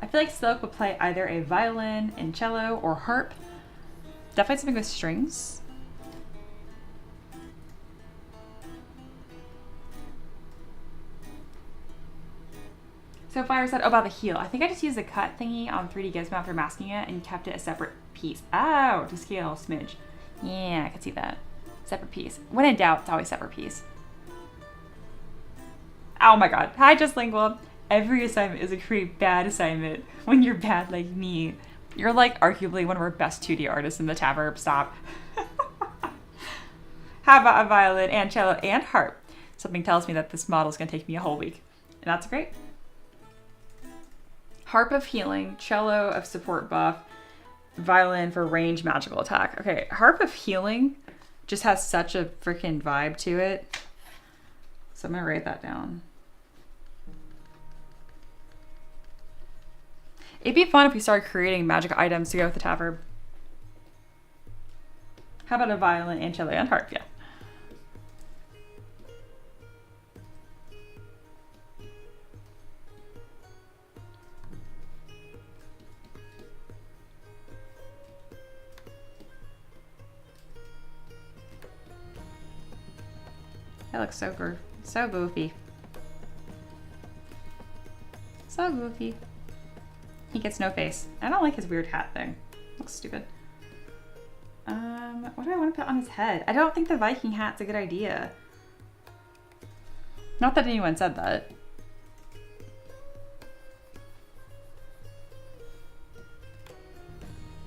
I feel like Silk would play either a violin and cello or harp. Definitely something with strings. So Fire said, oh, about the heel. I think I just used the cut thingy on 3D Gizmo after masking it and kept it a separate piece. Oh, to scale a smidge. Yeah, I can see that. Separate piece. When in doubt, it's always separate piece. Oh my god. Hi, Just Lingual. Every assignment is a pretty bad assignment when you're bad like me. You're like arguably one of our best 2D artists in the Taverb. Stop. How about a violin and cello and harp? Something tells me that this model is going to take me a whole week. And that's great. Harp of healing, cello of support buff, violin for range magical attack. Okay, Harp of healing just has such a freaking vibe to it. So I'm going to write that down. It'd be fun if we started creating magic items to go with the Taverb. How about a violin and cello and harp? Yeah. That looks so goofy. So goofy. So goofy. He gets no face. I don't like his weird hat thing. Looks stupid. What do I want to put on his head? I don't think the Viking hat's a good idea. Not that anyone said that.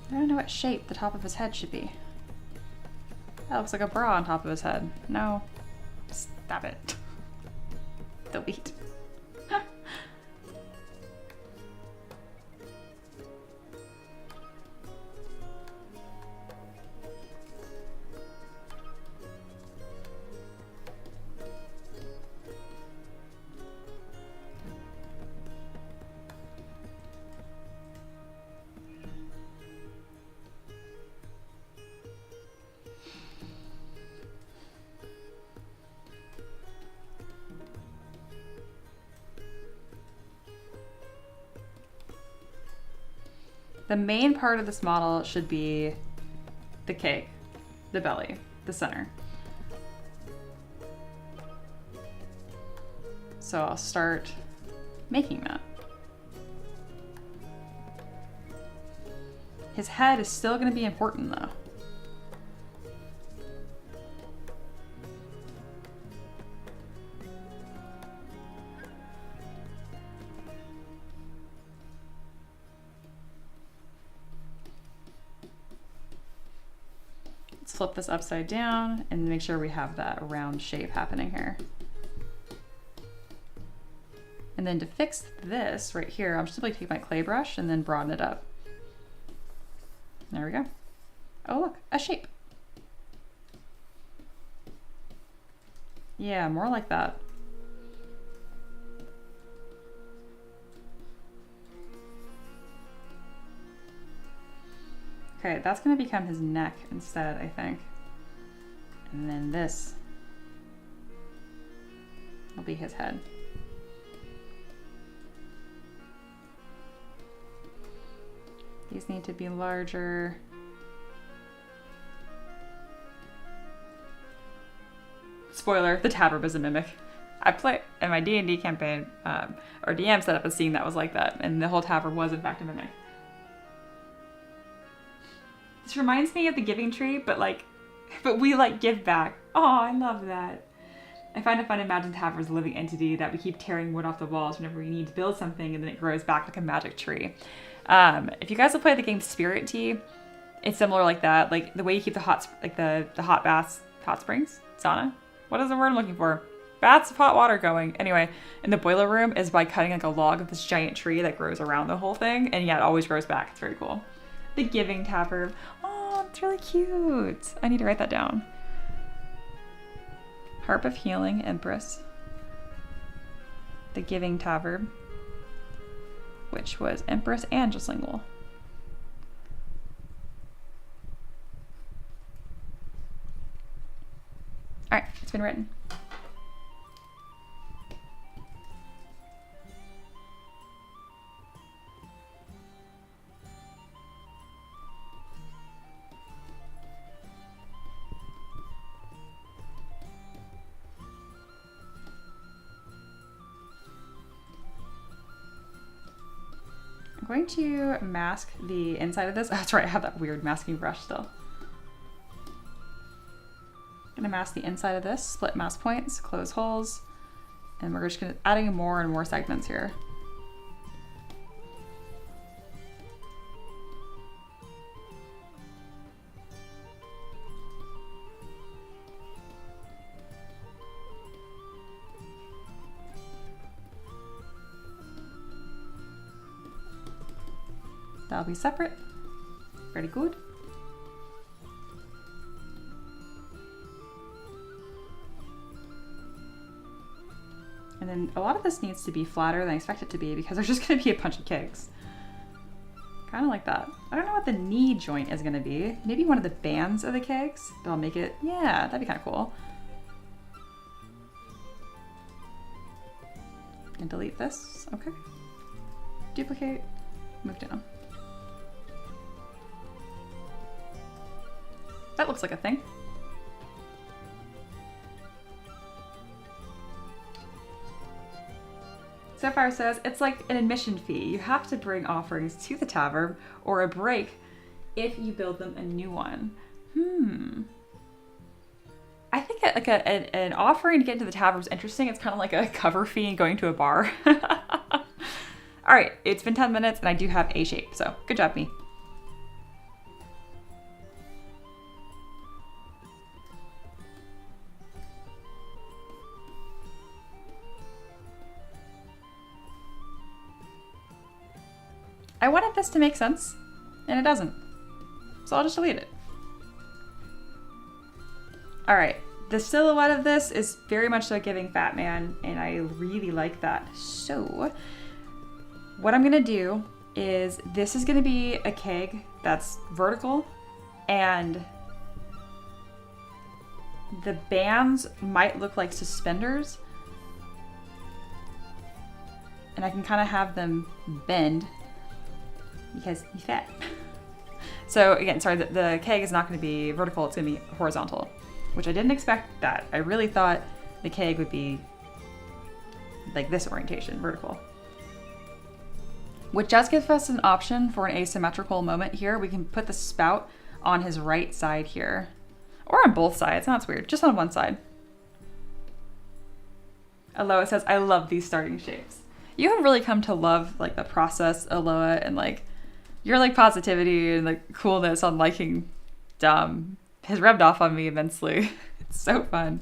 I don't know what shape the top of his head should be. That looks like a bra on top of his head. No. Stop it. Delete. The main part of this model should be the cake, the belly, the center. So I'll start making that. His head is still going to be important though. Flip this upside down and make sure we have that round shape happening here. And then to fix this right here, I'm just simply take my clay brush and then broaden it up. There we go. Oh look, a shape. Yeah, more like that. Okay, that's gonna become his neck instead, I think. And then this will be his head. These need to be larger. Spoiler, the Taverb is a mimic. I play in my D&D campaign, or DM set up a scene that was like that, and the whole Taverb was in fact a mimic. This reminds me of the Giving Tree, but we like give back. Oh, I love that. I find it fun to imagine Taverb as a living entity that we keep tearing wood off the walls whenever we need to build something, and then it grows back like a magic tree. If you guys will play the game Spirit Tea, it's similar like that. Like the way you keep the hot baths, hot springs, sauna. What is the word I'm looking for? Baths of hot water going. Anyway, in the boiler room is by cutting like a log of this giant tree that grows around the whole thing, and yeah, it always grows back. It's very cool. The Giving Taverb. Oh, it's really cute. I need to write that down. Harp of Healing, Empress. The Giving Taverb, which was Empress and Juslingual. All right, it's been written. going to mask the inside of this. Oh, that's right, I have that weird masking brush still. Gonna mask the inside of this, split mask points, close holes, and we're just gonna adding more and more segments here. That'll be separate. Very good. And then a lot of this needs to be flatter than I expect it to be because there's just gonna be a bunch of kegs. Kind of like that. I don't know what the knee joint is gonna be. Maybe one of the bands of the kegs, but I'll make it, yeah, that'd be kind of cool. And delete this, okay. Duplicate, move down. That looks like a thing. Sapphire says, it's like an admission fee. You have to bring offerings to the Taverb or a break if you build them a new one. I think like an offering to get into the Taverb is interesting. It's kind of like a cover fee and going to a bar. All right, it's been 10 minutes and I do have a shape, so good job, me. I wanted this to make sense, and it doesn't. So I'll just delete it. All right, the silhouette of this is very much so giving Fat Man, and I really like that. So what I'm gonna do is this is gonna be a keg that's vertical, and the bands might look like suspenders, and I can kind of have them bend because he's fat. So again, sorry, the keg is not going to be vertical, it's going to be horizontal, which I didn't expect that. I really thought the keg would be like this orientation, vertical. Which does give us an option for an asymmetrical moment here. We can put the spout on his right side here, or on both sides, that's weird, just on one side. Aloha says, I love these starting shapes. You have really come to love like the process, Aloha, and like your like positivity and like coolness on liking dumb has rubbed off on me immensely. It's so fun.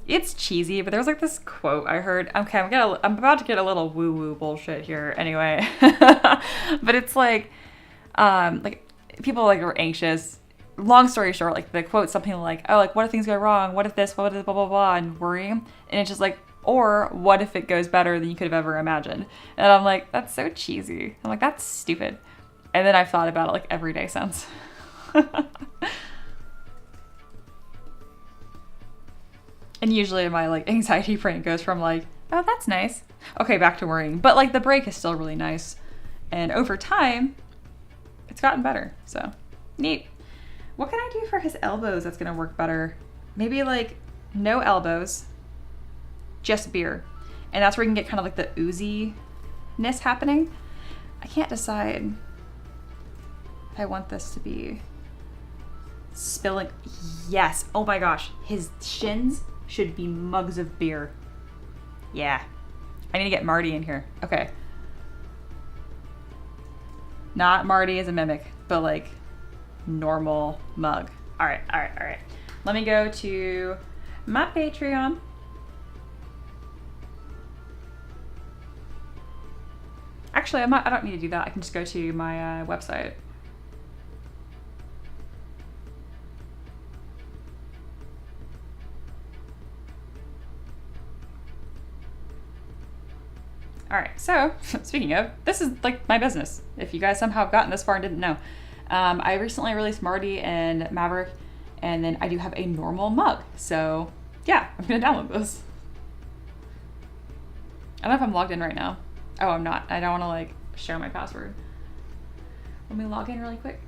It's cheesy, but there's like this quote I heard. Okay, I'm about to get a little woo-woo bullshit here anyway. But it's like people like are anxious. Long story short, like the quote something like, oh, like what if things go wrong? What if this, what if blah, blah, blah, and worrying. And it's just like, or what if it goes better than you could have ever imagined? And I'm like, that's so cheesy. I'm like, that's stupid. And then I've thought about it like every day since. And usually my like anxiety brain goes from like, oh, that's nice. Okay, back to worrying. But like the break is still really nice. And over time, it's gotten better. So neat. What can I do for his elbows that's gonna work better? Maybe like no elbows, just beer. And that's where you can get kind of like the ooziness happening. I can't decide if I want this to be spilling. Yes, oh my gosh. His shins should be mugs of beer. Yeah, I need to get Marty in here. Okay. Not Marty as a mimic, but like normal mug. All right. Let me go to my Patreon. Actually, I don't need to do that. I can just go to my website. All right, so speaking of, this is like my business. If you guys somehow have gotten this far and didn't know, I recently released Marty and Maverick, and then I do have a normal mug. So yeah, I'm gonna download this. I don't know if I'm logged in right now. Oh, I'm not. I don't want to like share my password. Let me log in really quick.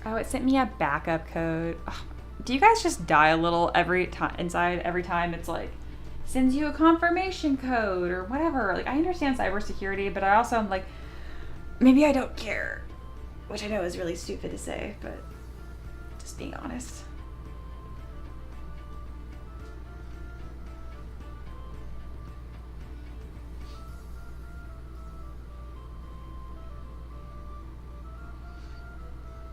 Oh, it sent me a backup code. Ugh. do you guys just die a little every time inside every time it's like sends you a confirmation code or whatever? Like, I understand cybersecurity, but I also am like, maybe I don't care, which I know is really stupid to say, but just being honest.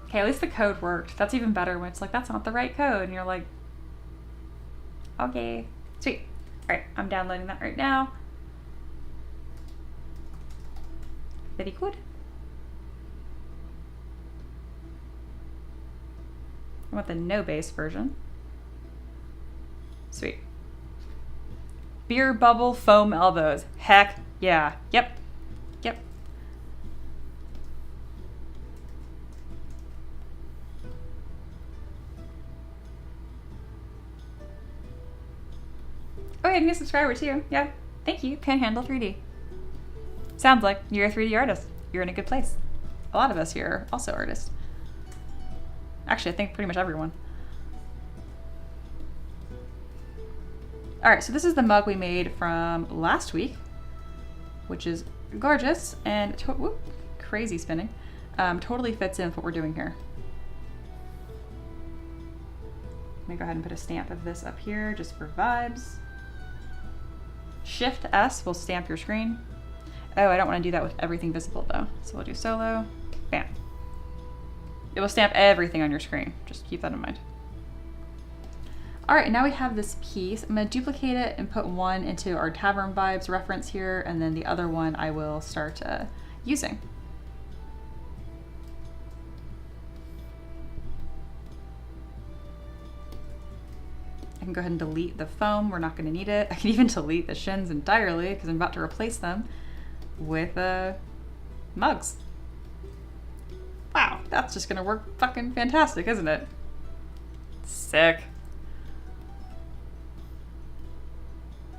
Okay, at least the code worked. That's even better when it's like, that's not the right code. And you're like, okay, sweet. All right, I'm downloading that right now. Very good. I want the no base version. Sweet. Beer bubble foam elbows. Heck yeah. Yep. Yep. Oh, yeah, new subscriber too. Yeah. Thank you, Panhandle 3D. Sounds like you're a 3D artist. You're in a good place. A lot of us here are also artists. Actually, I think pretty much everyone. All right, so this is the mug we made from last week, which is gorgeous and whoop, crazy spinning. Totally fits in with what we're doing here. Let me go ahead and put a stamp of this up here just for vibes. Shift S will stamp your screen. Oh, I don't want to do that with everything visible though. So we'll do solo, bam. It will stamp everything on your screen. Just keep that in mind. All right, now we have this piece. I'm gonna duplicate it and put one into our Taverb vibes reference here, and then the other one I will start using. I can go ahead and delete the foam. We're not gonna need it. I can even delete the shins entirely because I'm about to replace them with mugs. Wow, that's just gonna work fucking fantastic, isn't it? Sick.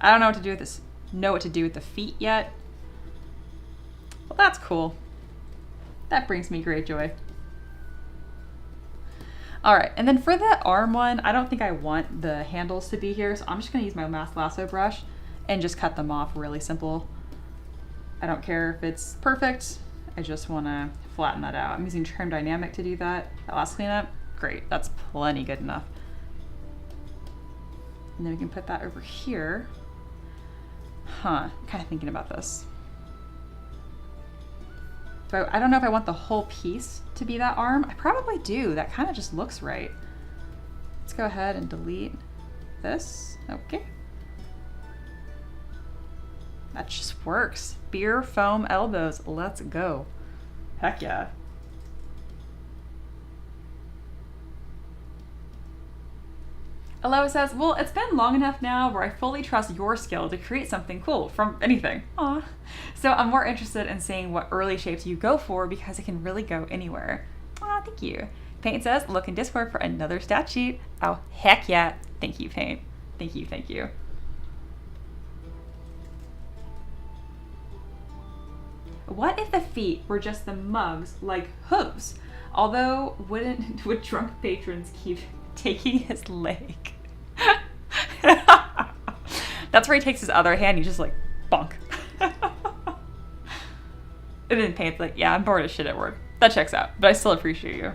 I don't know what to do with this. Know what to do with the feet yet. Well, that's cool. That brings me great joy. All right, and then for the arm one, I don't think I want the handles to be here, so I'm just gonna use my math lasso brush and just cut them off really simple. I don't care if it's perfect. I just wanna flatten that out. I'm using Trim Dynamic to do that. That last cleanup, great, that's plenty good enough. And then we can put that over here. I'm kind of thinking about this. But I don't know if I want the whole piece to be that arm. I probably do. That kind of just looks right. Let's go ahead and delete this. Okay. That just works. Beer foam elbows. Let's go. Heck yeah. Aloha says, well, it's been long enough now where I fully trust your skill to create something cool from anything. Aw. So I'm more interested in seeing what early shapes you go for because it can really go anywhere. Aw, thank you. Paint says, look in Discord for another stat sheet. Oh, heck yeah. Thank you, Paint. Thank you, thank you. What if the feet were just the mugs like hooves? Although, would drunk patrons keep taking his leg? That's where he takes his other hand, he's just like, bonk. And then Paint's like, yeah, I'm bored as shit at work. That checks out, but I still appreciate you.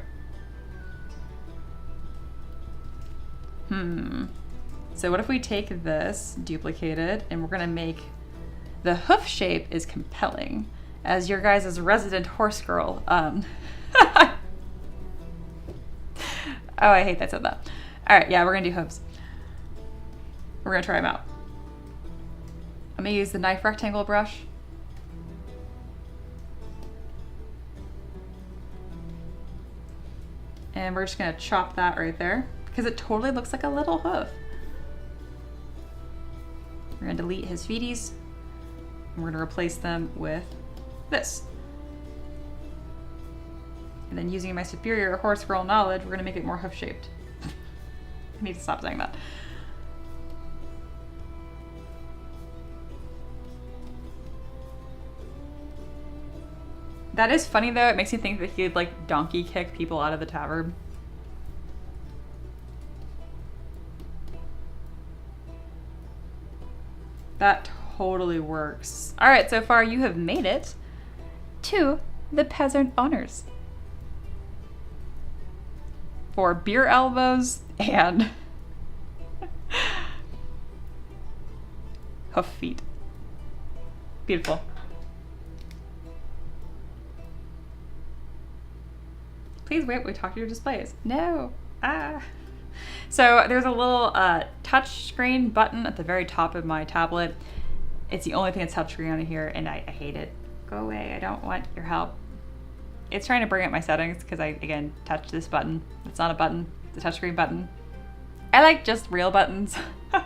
So what if we take this, duplicate it, and we're gonna make the hoof shape is compelling. As your guys' resident horse girl. Oh, I hate that I said that. All right, yeah, we're gonna do hooves. We're gonna try them out. I'm gonna use the knife rectangle brush. And we're just gonna chop that right there because it totally looks like a little hoof. We're gonna delete his feeties. And we're gonna replace them with this. And then using my superior horse girl knowledge, we're gonna make it more hoof shaped. I need to stop saying that. That is funny though, it makes me think that he'd like donkey kick people out of the Taverb. That totally works. All right, so far you have made it to the peasant honors for beer elbows and hoof feet. Beautiful. Please wait, we talk to your displays. No. Ah. So there's a little touch screen button at the very top of my tablet. It's the only thing that's touchscreen on here, and I hate it. Go away, I don't want your help. It's trying to bring up my settings because I, again, touched this button. It's not a button, it's a touchscreen button. I like just real buttons. All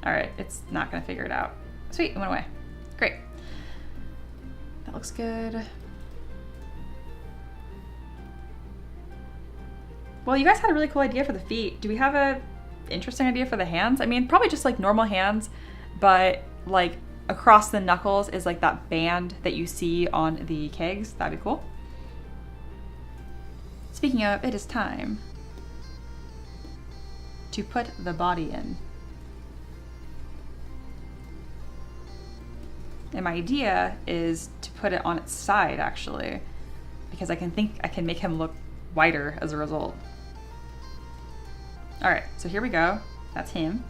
right, it's not gonna figure it out. Sweet, it went away. Great. That looks good. Well, you guys had a really cool idea for the feet. Do we have a interesting idea for the hands? I mean, probably just like normal hands, but like across the knuckles is like that band that you see on the kegs. That'd be cool. Speaking of, it is time to put the body in. And my idea is to put it on its side, actually, because I can make him look wider as a result. All right, so here we go. That's him.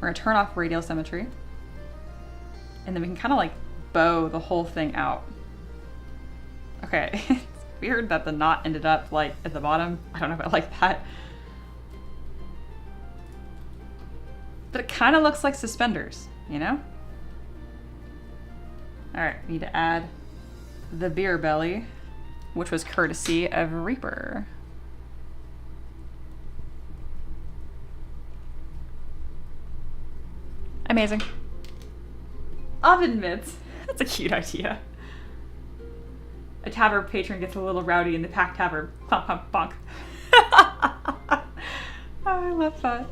We're gonna turn off radial symmetry. And then we can kind of like bow the whole thing out. Okay, it's weird that the knot ended up like at the bottom. I don't know if I like that. But it kind of looks like suspenders, you know? All right, we need to add the beer belly, which was courtesy of Reaper. Amazing. Oven mitts. That's a cute idea. A Taverb patron gets a little rowdy in the packed Taverb. Clomp, clomp, bonk. Oh, I love that.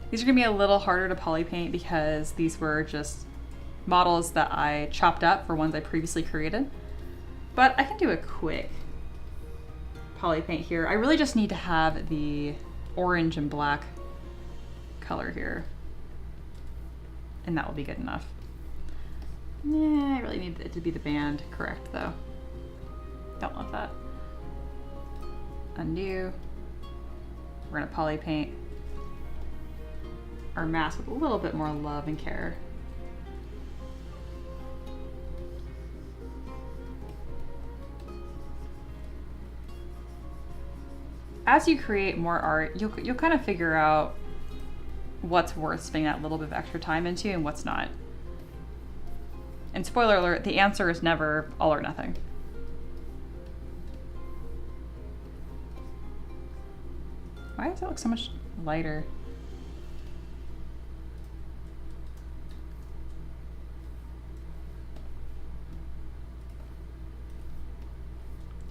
These are gonna be a little harder to poly paint because these were just models that I chopped up for ones I previously created. But I can do a quick poly paint here. I really just need to have the orange and black color here. And that will be good enough. Yeah, I really need it to be the band correct though. Don't love that. Undo. We're gonna poly paint our mask with a little bit more love and care. As you create more art, you'll kind of figure out what's worth spending that little bit of extra time into and what's not. And spoiler alert, the answer is never all or nothing. Why does it look so much lighter?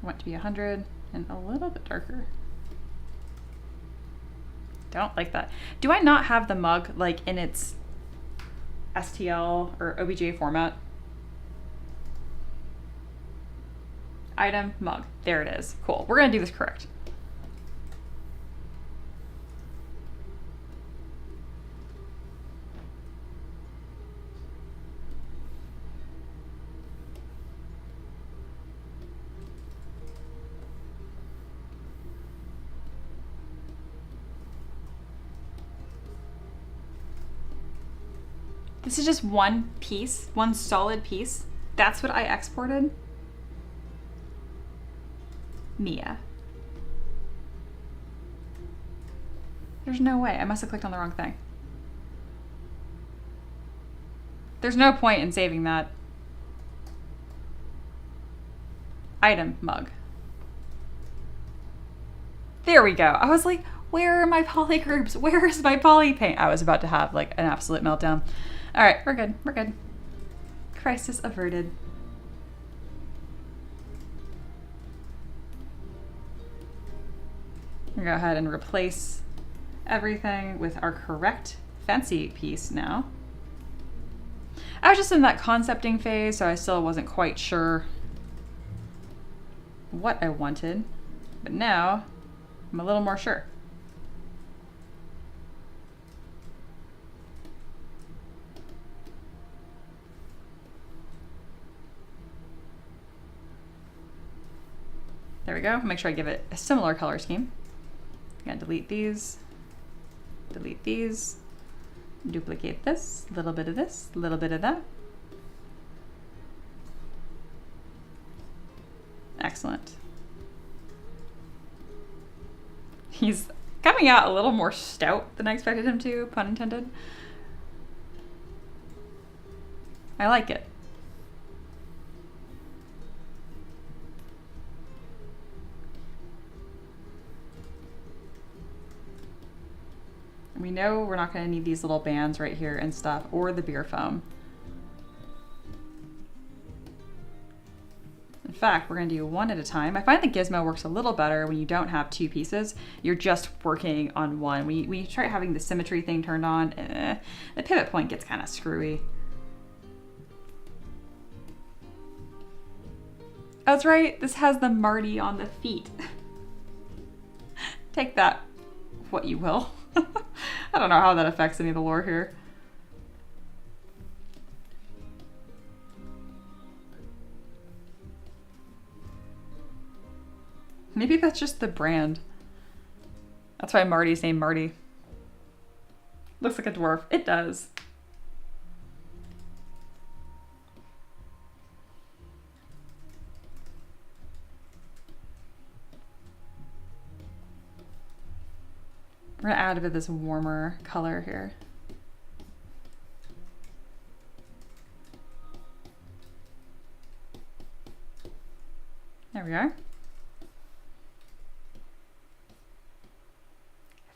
I want it to be 100 and a little bit darker. Don't like that. Do I not have the mug like in its STL or OBJ format? Item, mug. There it is. Cool. We're gonna do this correct. This is just one piece, one solid piece. That's what I exported. Mia. There's no way. I must have clicked on the wrong thing. There's no point in saving that. Item, mug. There we go. I was like, where are my poly groups? Where is my poly paint? I was about to have like an absolute meltdown. All right, we're good. We're good. Crisis averted. I'm gonna go ahead and replace everything with our correct fancy piece now. I was just in that concepting phase, so I still wasn't quite sure what I wanted, but now I'm a little more sure. There we go. Make sure I give it a similar color scheme. I'm gonna delete these, duplicate this, a little bit of this, a little bit of that. Excellent. He's coming out a little more stout than I expected him to, pun intended. I like it. We know we're not going to need these little bands right here and stuff, or the beer foam. In fact, we're going to do one at a time. I find the gizmo works a little better when you don't have two pieces. You're just working on one. When you try having the symmetry thing turned on, the pivot point gets kind of screwy. Oh, that's right. This has the Marty on the feet. Take that, what you will. I don't know how that affects any of the lore here. Maybe that's just the brand. That's why Marty's named Marty. Looks like a dwarf. It does. We're gonna add a bit of this warmer color here. There we are.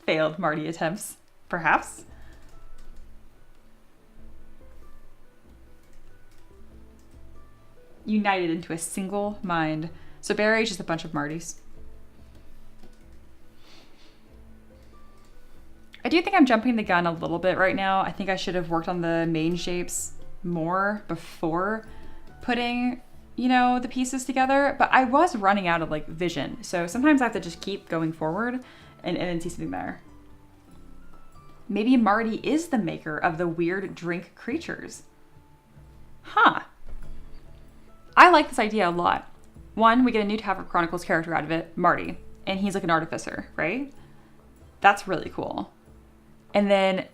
Failed Marty attempts, perhaps. United into a single mind. So Barry's just a bunch of Martys. I do think I'm jumping the gun a little bit right now. I think I should have worked on the main shapes more before putting, you know, the pieces together, but I was running out of like vision. So sometimes I have to just keep going forward and then see something there. Maybe Marty is the maker of the weird drink creatures. Huh. I like this idea a lot. One, we get a new Taverb Chronicles character out of it, Marty, and he's like an artificer, right? That's really cool. And then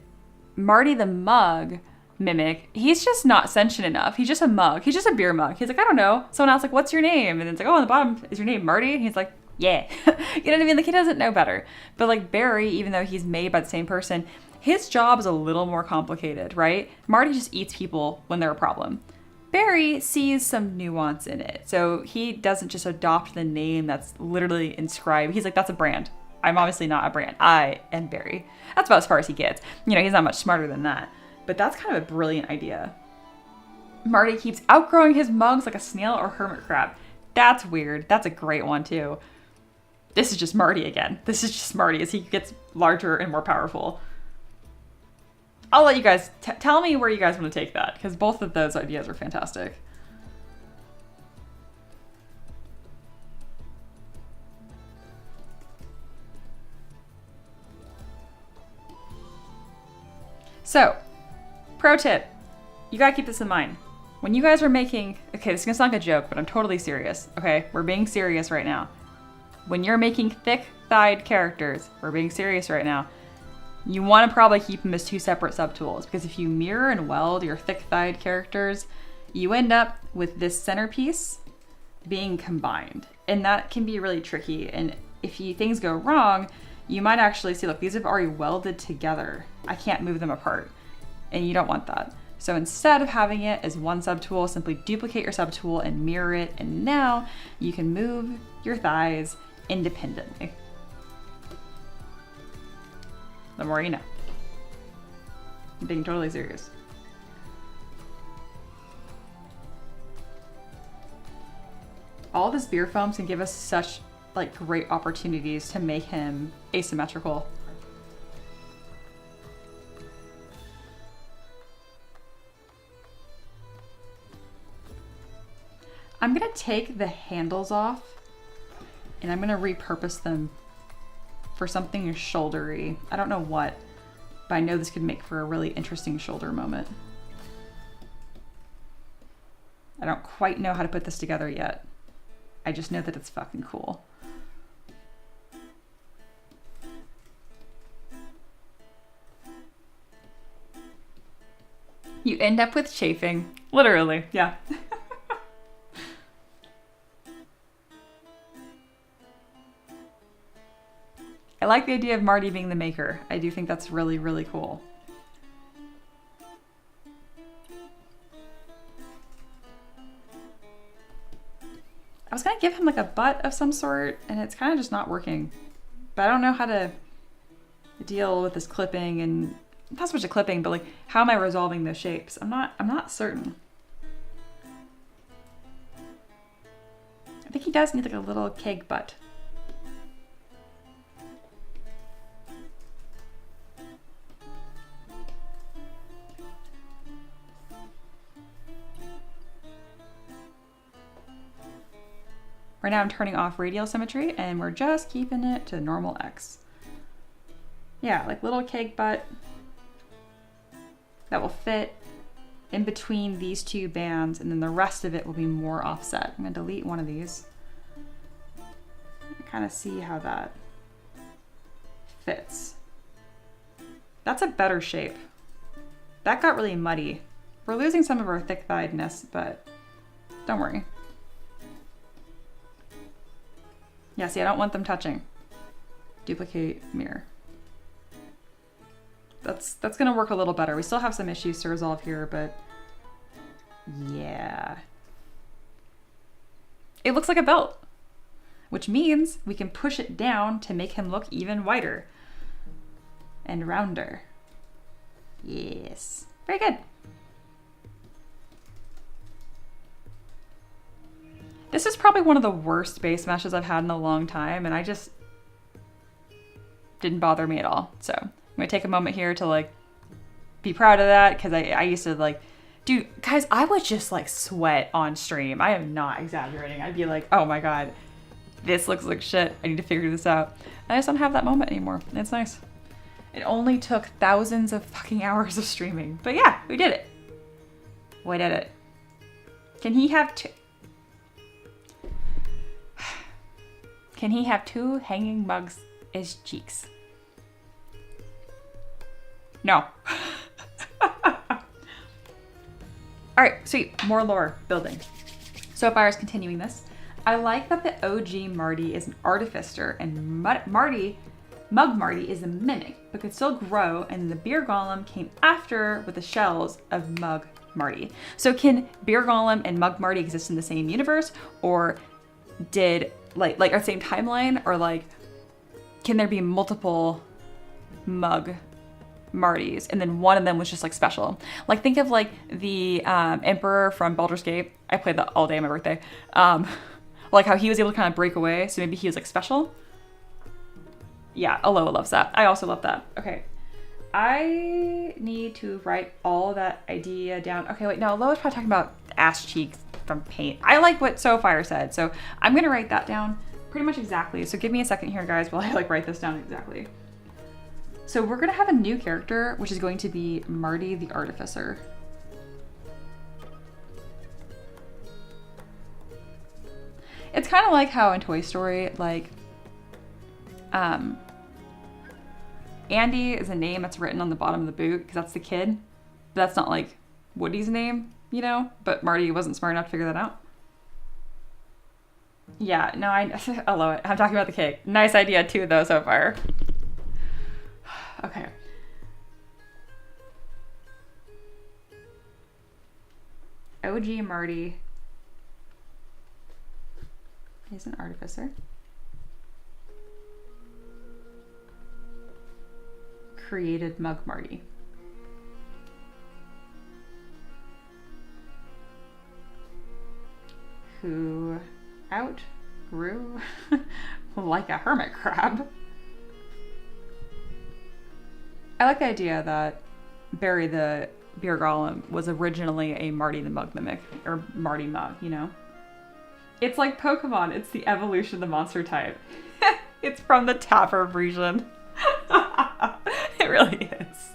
Marty the mug mimic, he's just not sentient enough. He's just a mug. He's just a beer mug. He's like, I don't know. Someone else like, what's your name? And then it's like, oh, on the bottom, is your name Marty? And he's like, yeah. You know what I mean? Like, he doesn't know better. But like Barry, even though he's made by the same person, his job is a little more complicated, right? Marty just eats people when they're a problem. Barry sees some nuance in it. So he doesn't just adopt the name that's literally inscribed. He's like, that's a brand. I'm obviously not a brand. I am Barry. That's about as far as he gets. You know, he's not much smarter than that. But that's kind of a brilliant idea. Marty keeps outgrowing his mugs like a snail or hermit crab. That's weird. That's a great one too. This is just Marty again. This is just Marty as he gets larger and more powerful. I'll let you guys tell me where you guys want to take that, because both of those ideas are fantastic. So, pro tip, you gotta keep this in mind. When you guys are making, okay, this is gonna sound like a joke, but I'm totally serious, okay? We're being serious right now. When you're making thick-thighed characters, we're being serious right now, you wanna probably keep them as two separate subtools, because if you mirror and weld your thick-thighed characters, you end up with this centerpiece being combined. And that can be really tricky, and if things go wrong, you might actually see, look, these have already welded together. I can't move them apart. And you don't want that. So instead of having it as one subtool, simply duplicate your subtool and mirror it. And now you can move your thighs independently. The more you know. I'm being totally serious. All this beer foams can give us such like great opportunities to make him asymmetrical. I'm gonna take the handles off and I'm gonna repurpose them for something shouldery. I don't know what, but I know this could make for a really interesting shoulder moment. I don't quite know how to put this together yet. I just know that it's fucking cool. You end up with chafing. Literally, yeah. I like the idea of Marty being the maker. I do think that's really, really cool. I was gonna give him like a butt of some sort, and it's kind of just not working. But I don't know how to deal with this clipping, and not so much a clipping, but like how am I resolving those shapes? I'm not certain. I think he does need like a little keg butt. Right now I'm turning off radial symmetry and we're just keeping it to normal X. Yeah, like little keg butt that will fit in between these two bands, and then the rest of it will be more offset. I'm gonna delete one of these. Kind of see how that fits. That's a better shape. That got really muddy. We're losing some of our thick-thiedness, but don't worry. Yeah, see, I don't want them touching. Duplicate, mirror. That's gonna work a little better. We still have some issues to resolve here, but yeah. It looks like a belt, which means we can push it down to make him look even wider and rounder. Yes, very good. This is probably one of the worst base meshes I've had in a long time, and I just didn't bother me at all. So I'm gonna take a moment here to like be proud of that, because I used to like, dude, guys, I would just like sweat on stream. I am not exaggerating. I'd be like, oh my God, this looks like shit. I need to figure this out. I just don't have that moment anymore. It's nice. It only took thousands of fucking hours of streaming, but yeah, we did it. We did it. Can he have two? Can he have two hanging mugs as cheeks? No. All right, sweet. More lore building. So Fire's continuing this. I like that the OG Marty is an artificer and Mug Marty is a mimic, but could still grow, and the Beer Golem came after with the shells of Mug Marty. So can Beer Golem and Mug Marty exist in the same universe, or did like our same timeline, or like can there be multiple Mug Martys and then one of them was just like special? Like think of like the Emperor from Baldur's Gate. I played that all day on my birthday. Like how he was able to kind of break away, so maybe he was like special. Yeah, Aloha loves that. I also love that. Okay, I need to write all of that idea down. Okay, wait, no, Aloha's probably talking about ass cheeks from paint. I like what SoFire said, so I'm gonna write that down pretty much exactly. So give me a second here, guys, while I like write this down exactly. So we're gonna have a new character, which is going to be Marty the Artificer. It's kind of like how in Toy Story, like, Andy is a name that's written on the bottom of the boot because that's the kid. But that's not like Woody's name, you know? But Marty wasn't smart enough to figure that out. Yeah, no, I love it. I'm talking about the cake. Nice idea too, though, so far. Okay. OG Marty is an artificer. created Mug Marty? Who outgrew like a hermit crab. I like the idea that Barry the Beer Golem was originally a Marty the Mug mimic, or Marty Mug, you know? It's like Pokemon, it's the evolution of the monster type. It's from the Taverb region. It really is.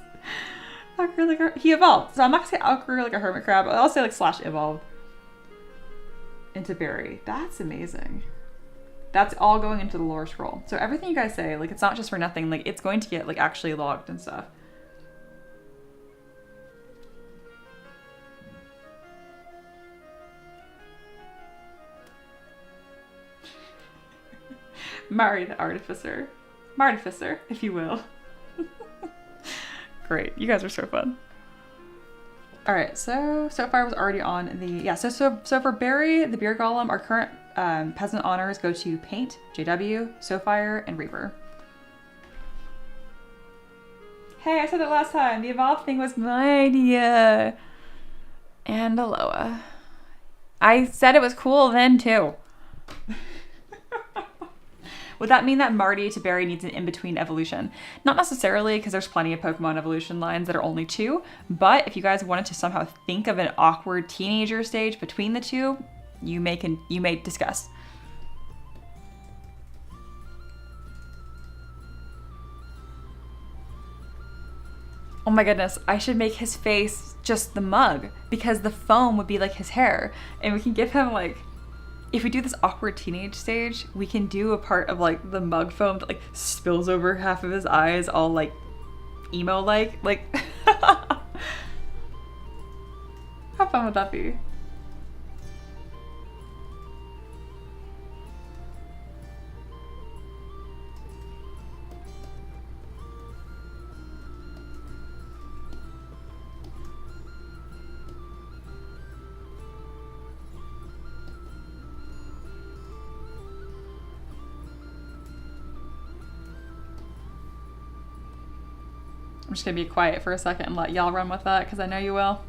Outgrew like a, he evolved. So I'm not gonna say outgrew like a hermit crab, I'll say like slash evolved into Barry. That's amazing. That's all going into the lore scroll. So everything you guys say, like, it's not just for nothing. Like, it's going to get, like, actually logged and stuff. Mari the Artificer. Martificer, if you will. Great. You guys are so fun. All right, so far was already on the, yeah, so for Barry, the Beer Golem, our current peasant honors go to Paint, JW, Sofire, and Reaper. Hey, I said that last time. The evolved thing was my idea. And Aloha. I said it was cool then, too. Would that mean that Marty to Barry needs an in-between evolution? Not necessarily, because there's plenty of Pokemon evolution lines that are only 2, but if you guys wanted to somehow think of an awkward teenager stage between the 2, you may discuss. Oh my goodness, I should make his face just the mug, because the foam would be like his hair, and we can give him like, if we do this awkward teenage stage, we can do a part of like the mug foam that like spills over half of his eyes, all like emo-like. How fun would that be? I'm just gonna be quiet for a second and let y'all run with that, because I know you will.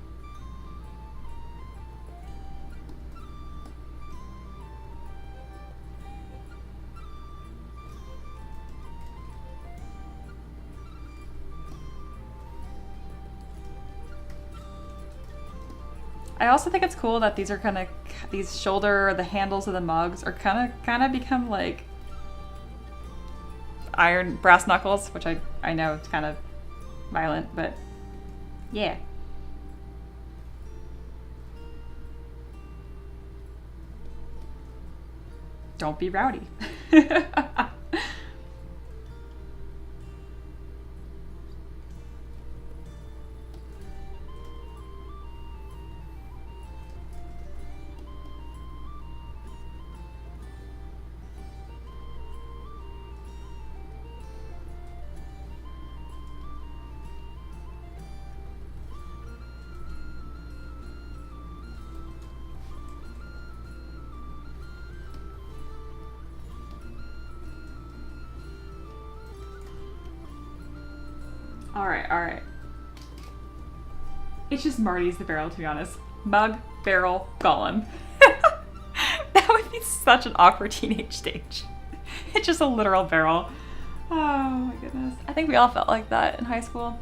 I also think it's cool that these are kind of, these shoulder, the handles of the mugs are kind of become like iron brass knuckles, which I know it's kind of violent, but yeah. Don't be rowdy. All right. It's just Marty's the barrel, to be honest. Mug, barrel, golem. That would be such an awkward teenage stage. It's just a literal barrel. Oh my goodness. I think we all felt like that in high school.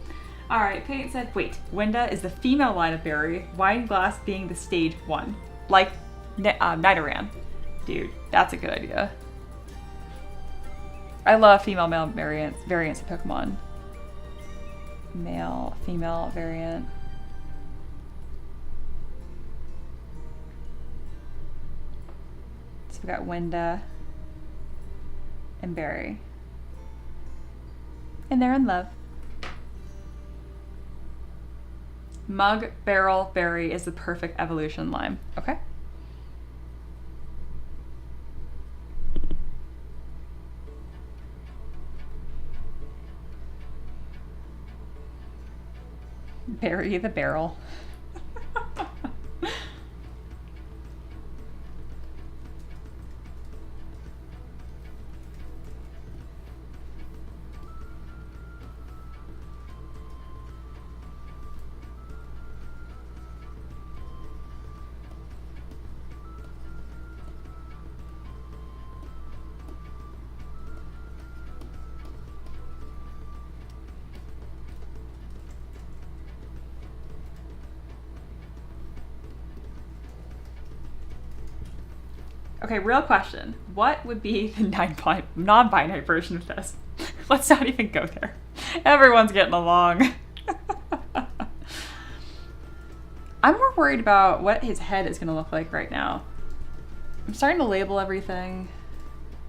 All right, Peyton said, wait, Wenda is the female line of Barry, Wine Glass being the stage 1. Like Nidoran. Dude, that's a good idea. I love female-male variants of Pokemon. Male, female variant. So we got Wenda and Barry. And they're in love. Mug, barrel, Barry is the perfect evolution line. Okay. Barry the barrel. Okay, real question. What would be the non-binary version of this? Let's not even go there. Everyone's getting along. I'm more worried about what his head is going to look like right now. I'm starting to label everything.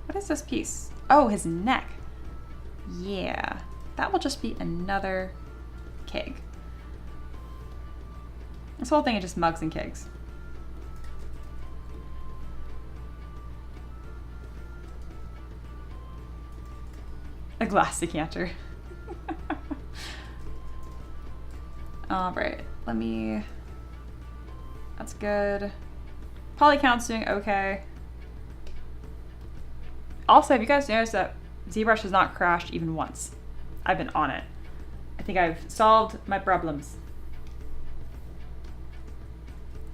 What is this piece? Oh, his neck. Yeah, that will just be another keg. This whole thing is just mugs and kegs. A glass decanter. All right, let me, that's good. Poly count's doing okay. Also, have you guys noticed that ZBrush has not crashed even once? I've been on it. I think I've solved my problems.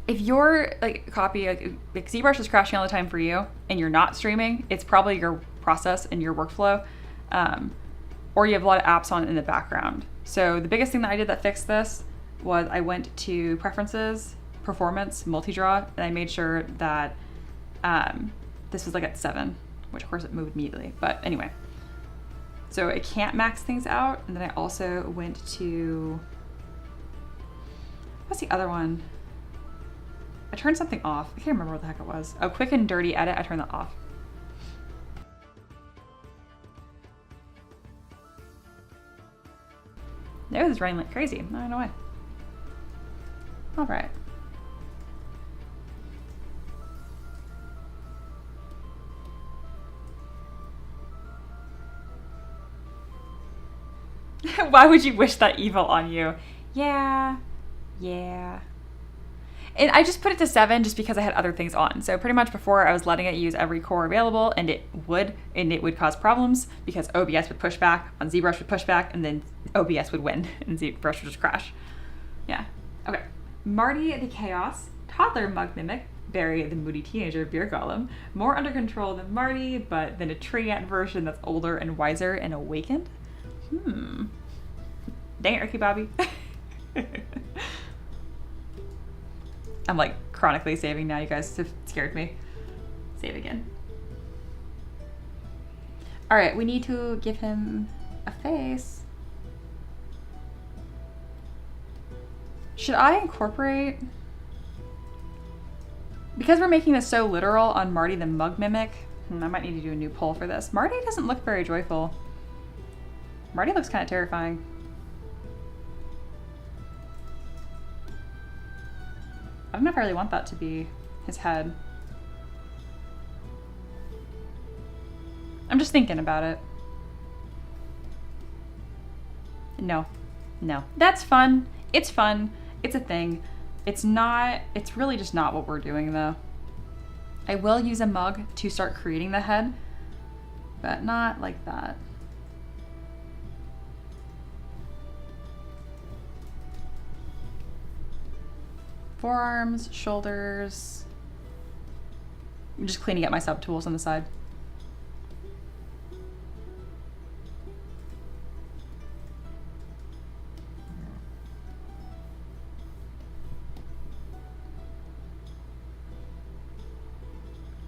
If your copy, like ZBrush is crashing all the time for you and you're not streaming, it's probably your process and your workflow. Or you have a lot of apps on in the background. So the biggest thing that I did that fixed this was I went to Preferences, Performance, Multi-Draw, and I made sure that this was like at 7, which of course it moved immediately. But anyway, so it can't max things out. And then I also went to, what's the other one? I turned something off. I can't remember what the heck it was. Oh, Quick and Dirty Edit, I turned that off. No, this is running like crazy. I don't know why. All right. Why would you wish that evil on you? Yeah. And I just put it to 7 just because I had other things on. So pretty much before I was letting it use every core available, and it would cause problems because OBS would push back, on ZBrush would push back, and then OBS would win and ZBrush would just crash. Yeah. Okay. Marty the Chaos, Toddler Mug Mimic, Barry the Moody Teenager, Beer Golem, more under control than Marty, but then a tree ant version that's older and wiser and awakened. Dang it, Ricky Bobby. I'm like chronically saving now. You guys have scared me. Save again. All right, we need to give him a face. Should I incorporate? Because we're making this so literal on Marty the Mug Mimic, I might need to do a new poll for this. Marty doesn't look very joyful. Marty looks kind of terrifying. I don't know if I really want that to be his head. I'm just thinking about it. No. That's fun. It's fun. It's a thing. It's really just not what we're doing though. I will use a mug to start creating the head, but not like that. Forearms, shoulders. I'm just cleaning up my subtools on the side.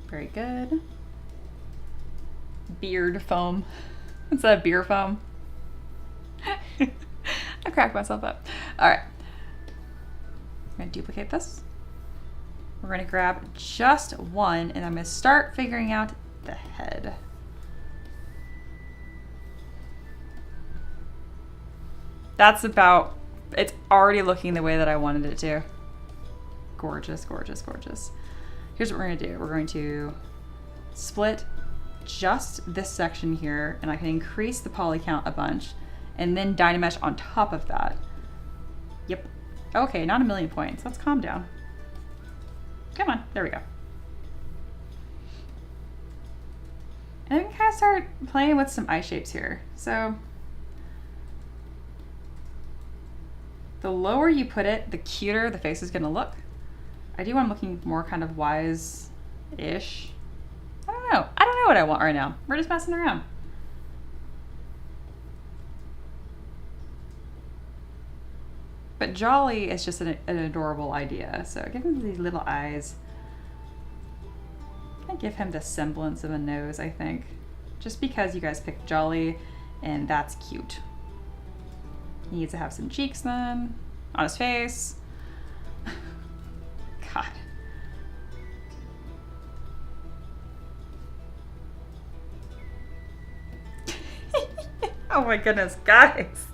Very good. Beard foam. Instead of beer foam. I cracked myself up. All right. I'm gonna duplicate this. We're gonna grab just one and I'm gonna start figuring out the head. That's about, it's already looking the way that I wanted it to. Gorgeous, gorgeous, gorgeous. Here's what we're gonna do. We're going to split just this section here and I can increase the poly count a bunch and then Dynamesh on top of that. Yep. Okay, not 1,000,000 points. Let's calm down. Come on, there we go. And then we can kind of start playing with some eye shapes here. So the lower you put it, the cuter the face is gonna look. I do want him looking more kind of wise-ish. I don't know what I want right now. We're just messing around. But jolly is just an adorable idea. So give him these little eyes. give him the semblance of a nose, I think. Just because you guys picked Jolly, and that's cute. He needs to have some cheeks then, on his face. God. Oh my goodness, guys.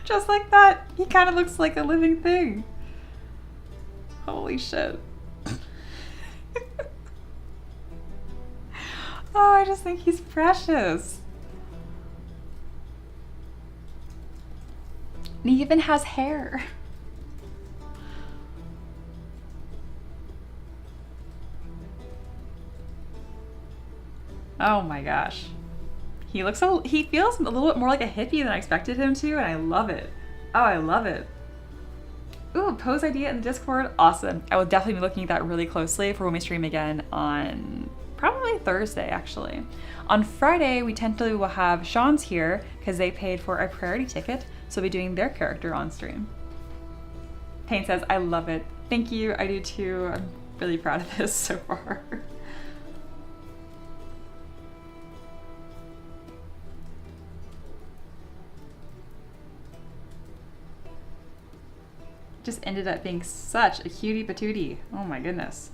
Just like that, he kind of looks like a living thing. Holy shit. Oh, I just think he's precious. And he even has hair. Oh my gosh. He feels a little bit more like a hippie than I expected him to, and I love it. Oh, I love it. Ooh, pose idea in Discord, awesome. I will definitely be looking at that really closely for when we stream again on probably Thursday, actually. On Friday, we tentatively will have Sean's here because they paid for a priority ticket, so we'll be doing their character on stream. Payne says, I love it. Thank you, I do too. I'm really proud of this so far. Just ended up being such a cutie patootie. Oh my goodness.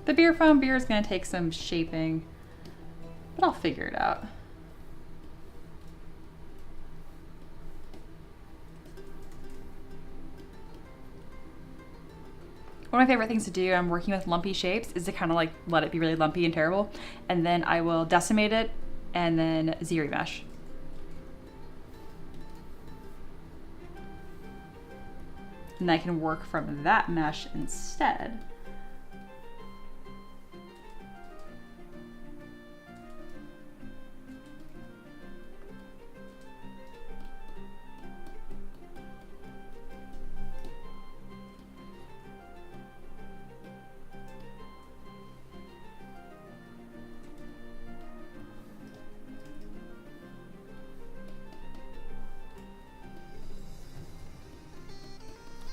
The beer foam beer is going to take some shaping, but I'll figure it out. One of my favorite things to do, I'm working with lumpy shapes, is to kind of like let it be really lumpy and terrible, and then I will decimate it and then zero mesh. And I can work from that mesh instead.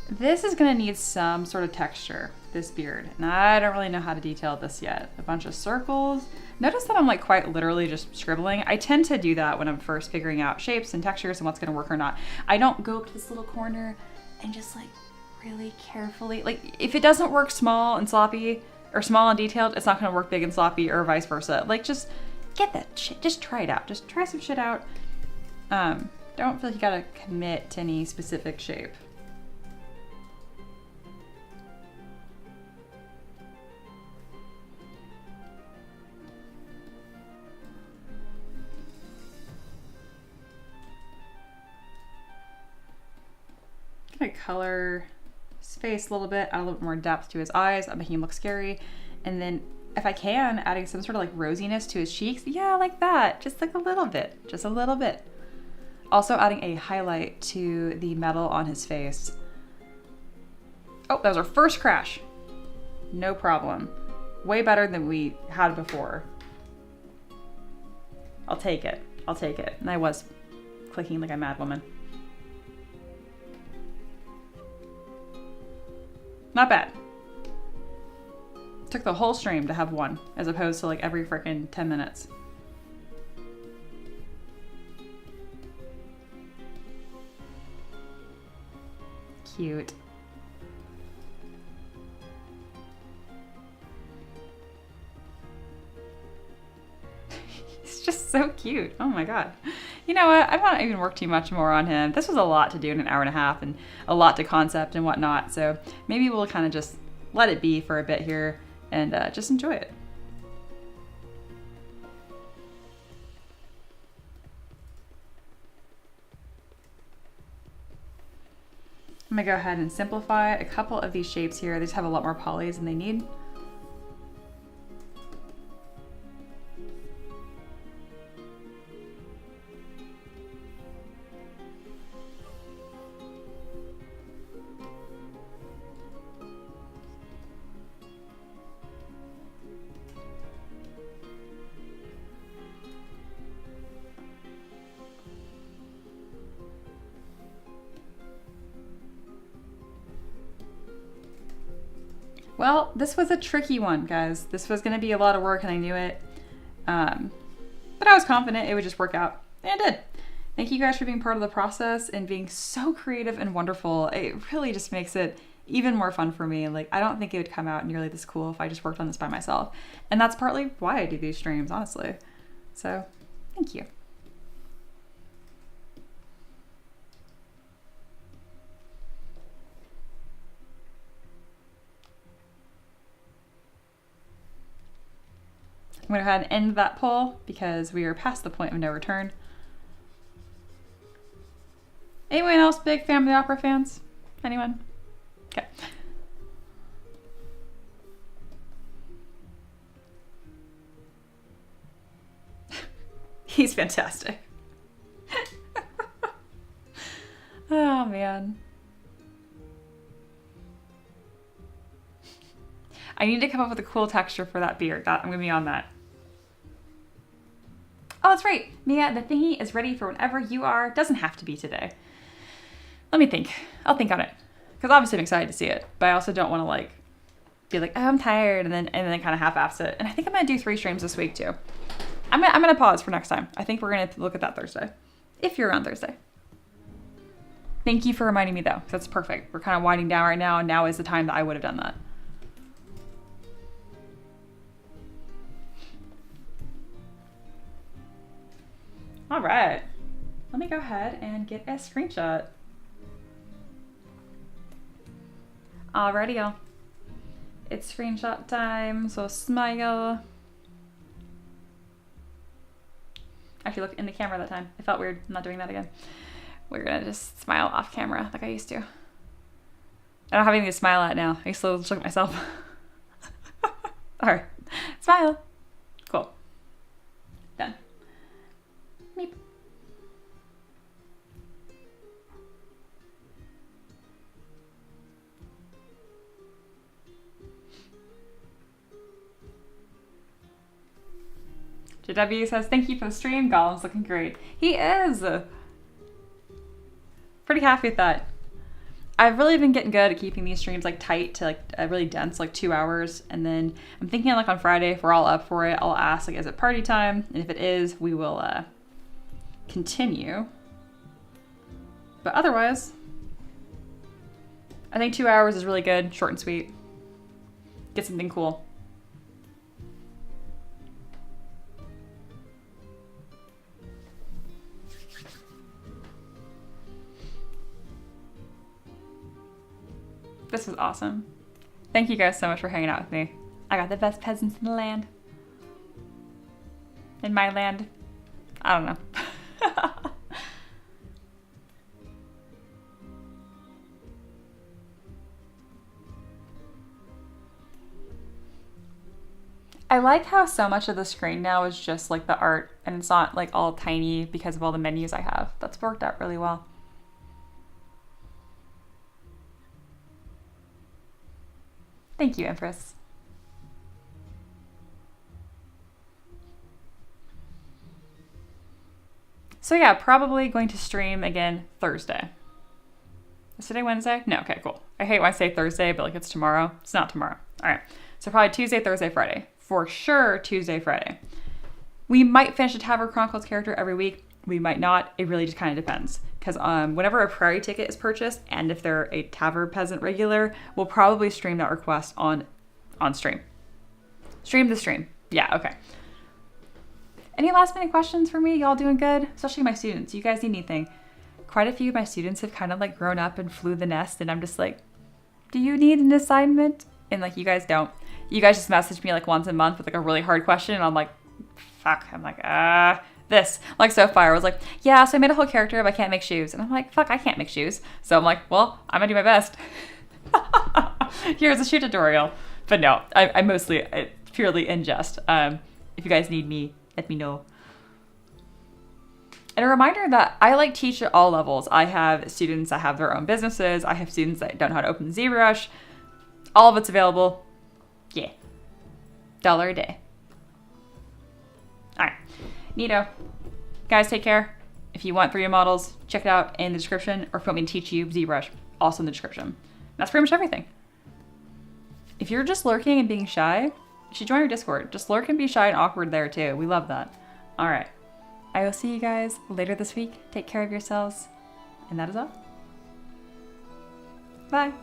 This is gonna need some sort of texture, this beard, and I don't really know how to detail this yet. A bunch of circles. Notice that I'm like quite literally just scribbling. I tend to do that when I'm first figuring out shapes and textures and what's gonna work or not. I don't go up to this little corner and just like really carefully, like if it doesn't work small and sloppy or small and detailed, it's not gonna work big and sloppy or vice versa. Like just get that shit, just try it out. Just try some shit out. Don't feel like you gotta commit to any specific shape. Gonna color his face a little bit, add a little bit more depth to his eyes. I'm making him look scary. And then if I can, adding some sort of like rosiness to his cheeks. Yeah, like that. Just like a little bit, just a little bit. Also adding a highlight to the metal on his face. Oh, that was our first crash. No problem. Way better than we had before. I'll take it. I'll take it. And I was clicking like a mad woman. Not bad. Took the whole stream to have one, as opposed to like every freaking 10 minutes. Cute. He's just so cute. Oh my god. You know what? I'm not even work too much more on him. This was a lot to do in an hour and a half and a lot to concept and whatnot. So maybe we'll kind of just let it be for a bit here and just enjoy it. I'm gonna go ahead and simplify a couple of these shapes here. They just have a lot more polys than they need. Well, this was a tricky one, guys. This was going to be a lot of work and I knew it. But I was confident it would just work out. And it did. Thank you guys for being part of the process and being so creative and wonderful. It really just makes it even more fun for me. Like, I don't think it would come out nearly this cool if I just worked on this by myself. And that's partly why I do these streams, honestly. So, thank you. I'm going to go ahead and end that poll because we are past the point of no return. Anyone else big Family Opera fans? Anyone? Okay. He's fantastic. Oh, man. I need to come up with a cool texture for that beard. I'm going to be on that. Oh, that's right. Mia, the thingy is ready for whenever you are. Doesn't have to be today. Let me think. I'll think on it. Because obviously I'm excited to see it. But I also don't want to like be like, oh, I'm tired. And then kind of half-ass it. And I think I'm going to do 3 streams this week too. I'm going to pause for next time. I think we're going to look at that Thursday. If you're on Thursday. Thank you for reminding me though. That's perfect. We're kind of winding down right now. And now is the time that I would have done that. All right, let me go ahead and get a screenshot. Alrighty, y'all. It's screenshot time, so smile. Actually, look in the camera that time. It felt weird. I'm not doing that again. We're gonna just smile off camera like I used to. I don't have anything to smile at now. I used to look at myself. All right, smile. Cool. Done. Meep. JW says, thank you for the stream. Golem's looking great. He is. Pretty happy with that. I've really been getting good at keeping these streams like tight to like really dense, like 2 hours. And then I'm thinking like on Friday, if we're all up for it, I'll ask like, is it party time? And if it is, we will continue. But otherwise, I think 2 hours is really good, short and sweet. Get something cool. This was awesome. Thank you guys so much for hanging out with me. I got the best peasants in the land. In my land. I don't know. I like how so much of the screen now is just like the art and it's not like all tiny because of all the menus I have. That's worked out really well. Thank you, Empress. So yeah, probably going to stream again Thursday. Is today Wednesday? No, okay, cool. I hate when I say Thursday, but like it's tomorrow. It's not tomorrow. All right, so probably Tuesday, Thursday, Friday. For sure, Tuesday, Friday. We might finish a Taverb Chronicles character every week. We might not. It really just kind of depends. Because whenever a Prairie ticket is purchased, and if they're a Taverb Peasant regular, we'll probably stream that request on stream. Stream the stream. Yeah, okay. Any last minute questions for me? Y'all doing good? Especially my students. You guys need anything? Quite a few of my students have kind of like grown up and flew the nest, and I'm just like, do you need an assignment? And like, you guys don't. You guys just message me like once a month with like a really hard question, and I'm like, fuck. I'm like, this. Like so far, I was like, yeah, so I made a whole character, but I can't make shoes. And I'm like, fuck, I can't make shoes. So I'm like, well, I'm gonna do my best. Here's a shoe tutorial. But no, I mostly, it's purely in jest. If you guys need me, let me know. And a reminder that I like teach at all levels. I have students that have their own businesses. I have students that don't know how to open ZBrush. All of it's available. Yeah. $1 a day. All right. Neato. Guys, take care. If you want 3D models, check it out in the description. Or if you want me to teach you ZBrush, also in the description. That's pretty much everything. If you're just lurking and being shy, you should join our Discord. Just lurk and be shy and awkward there too. We love that. All right. I will see you guys later this week. Take care of yourselves. And that is all. Bye.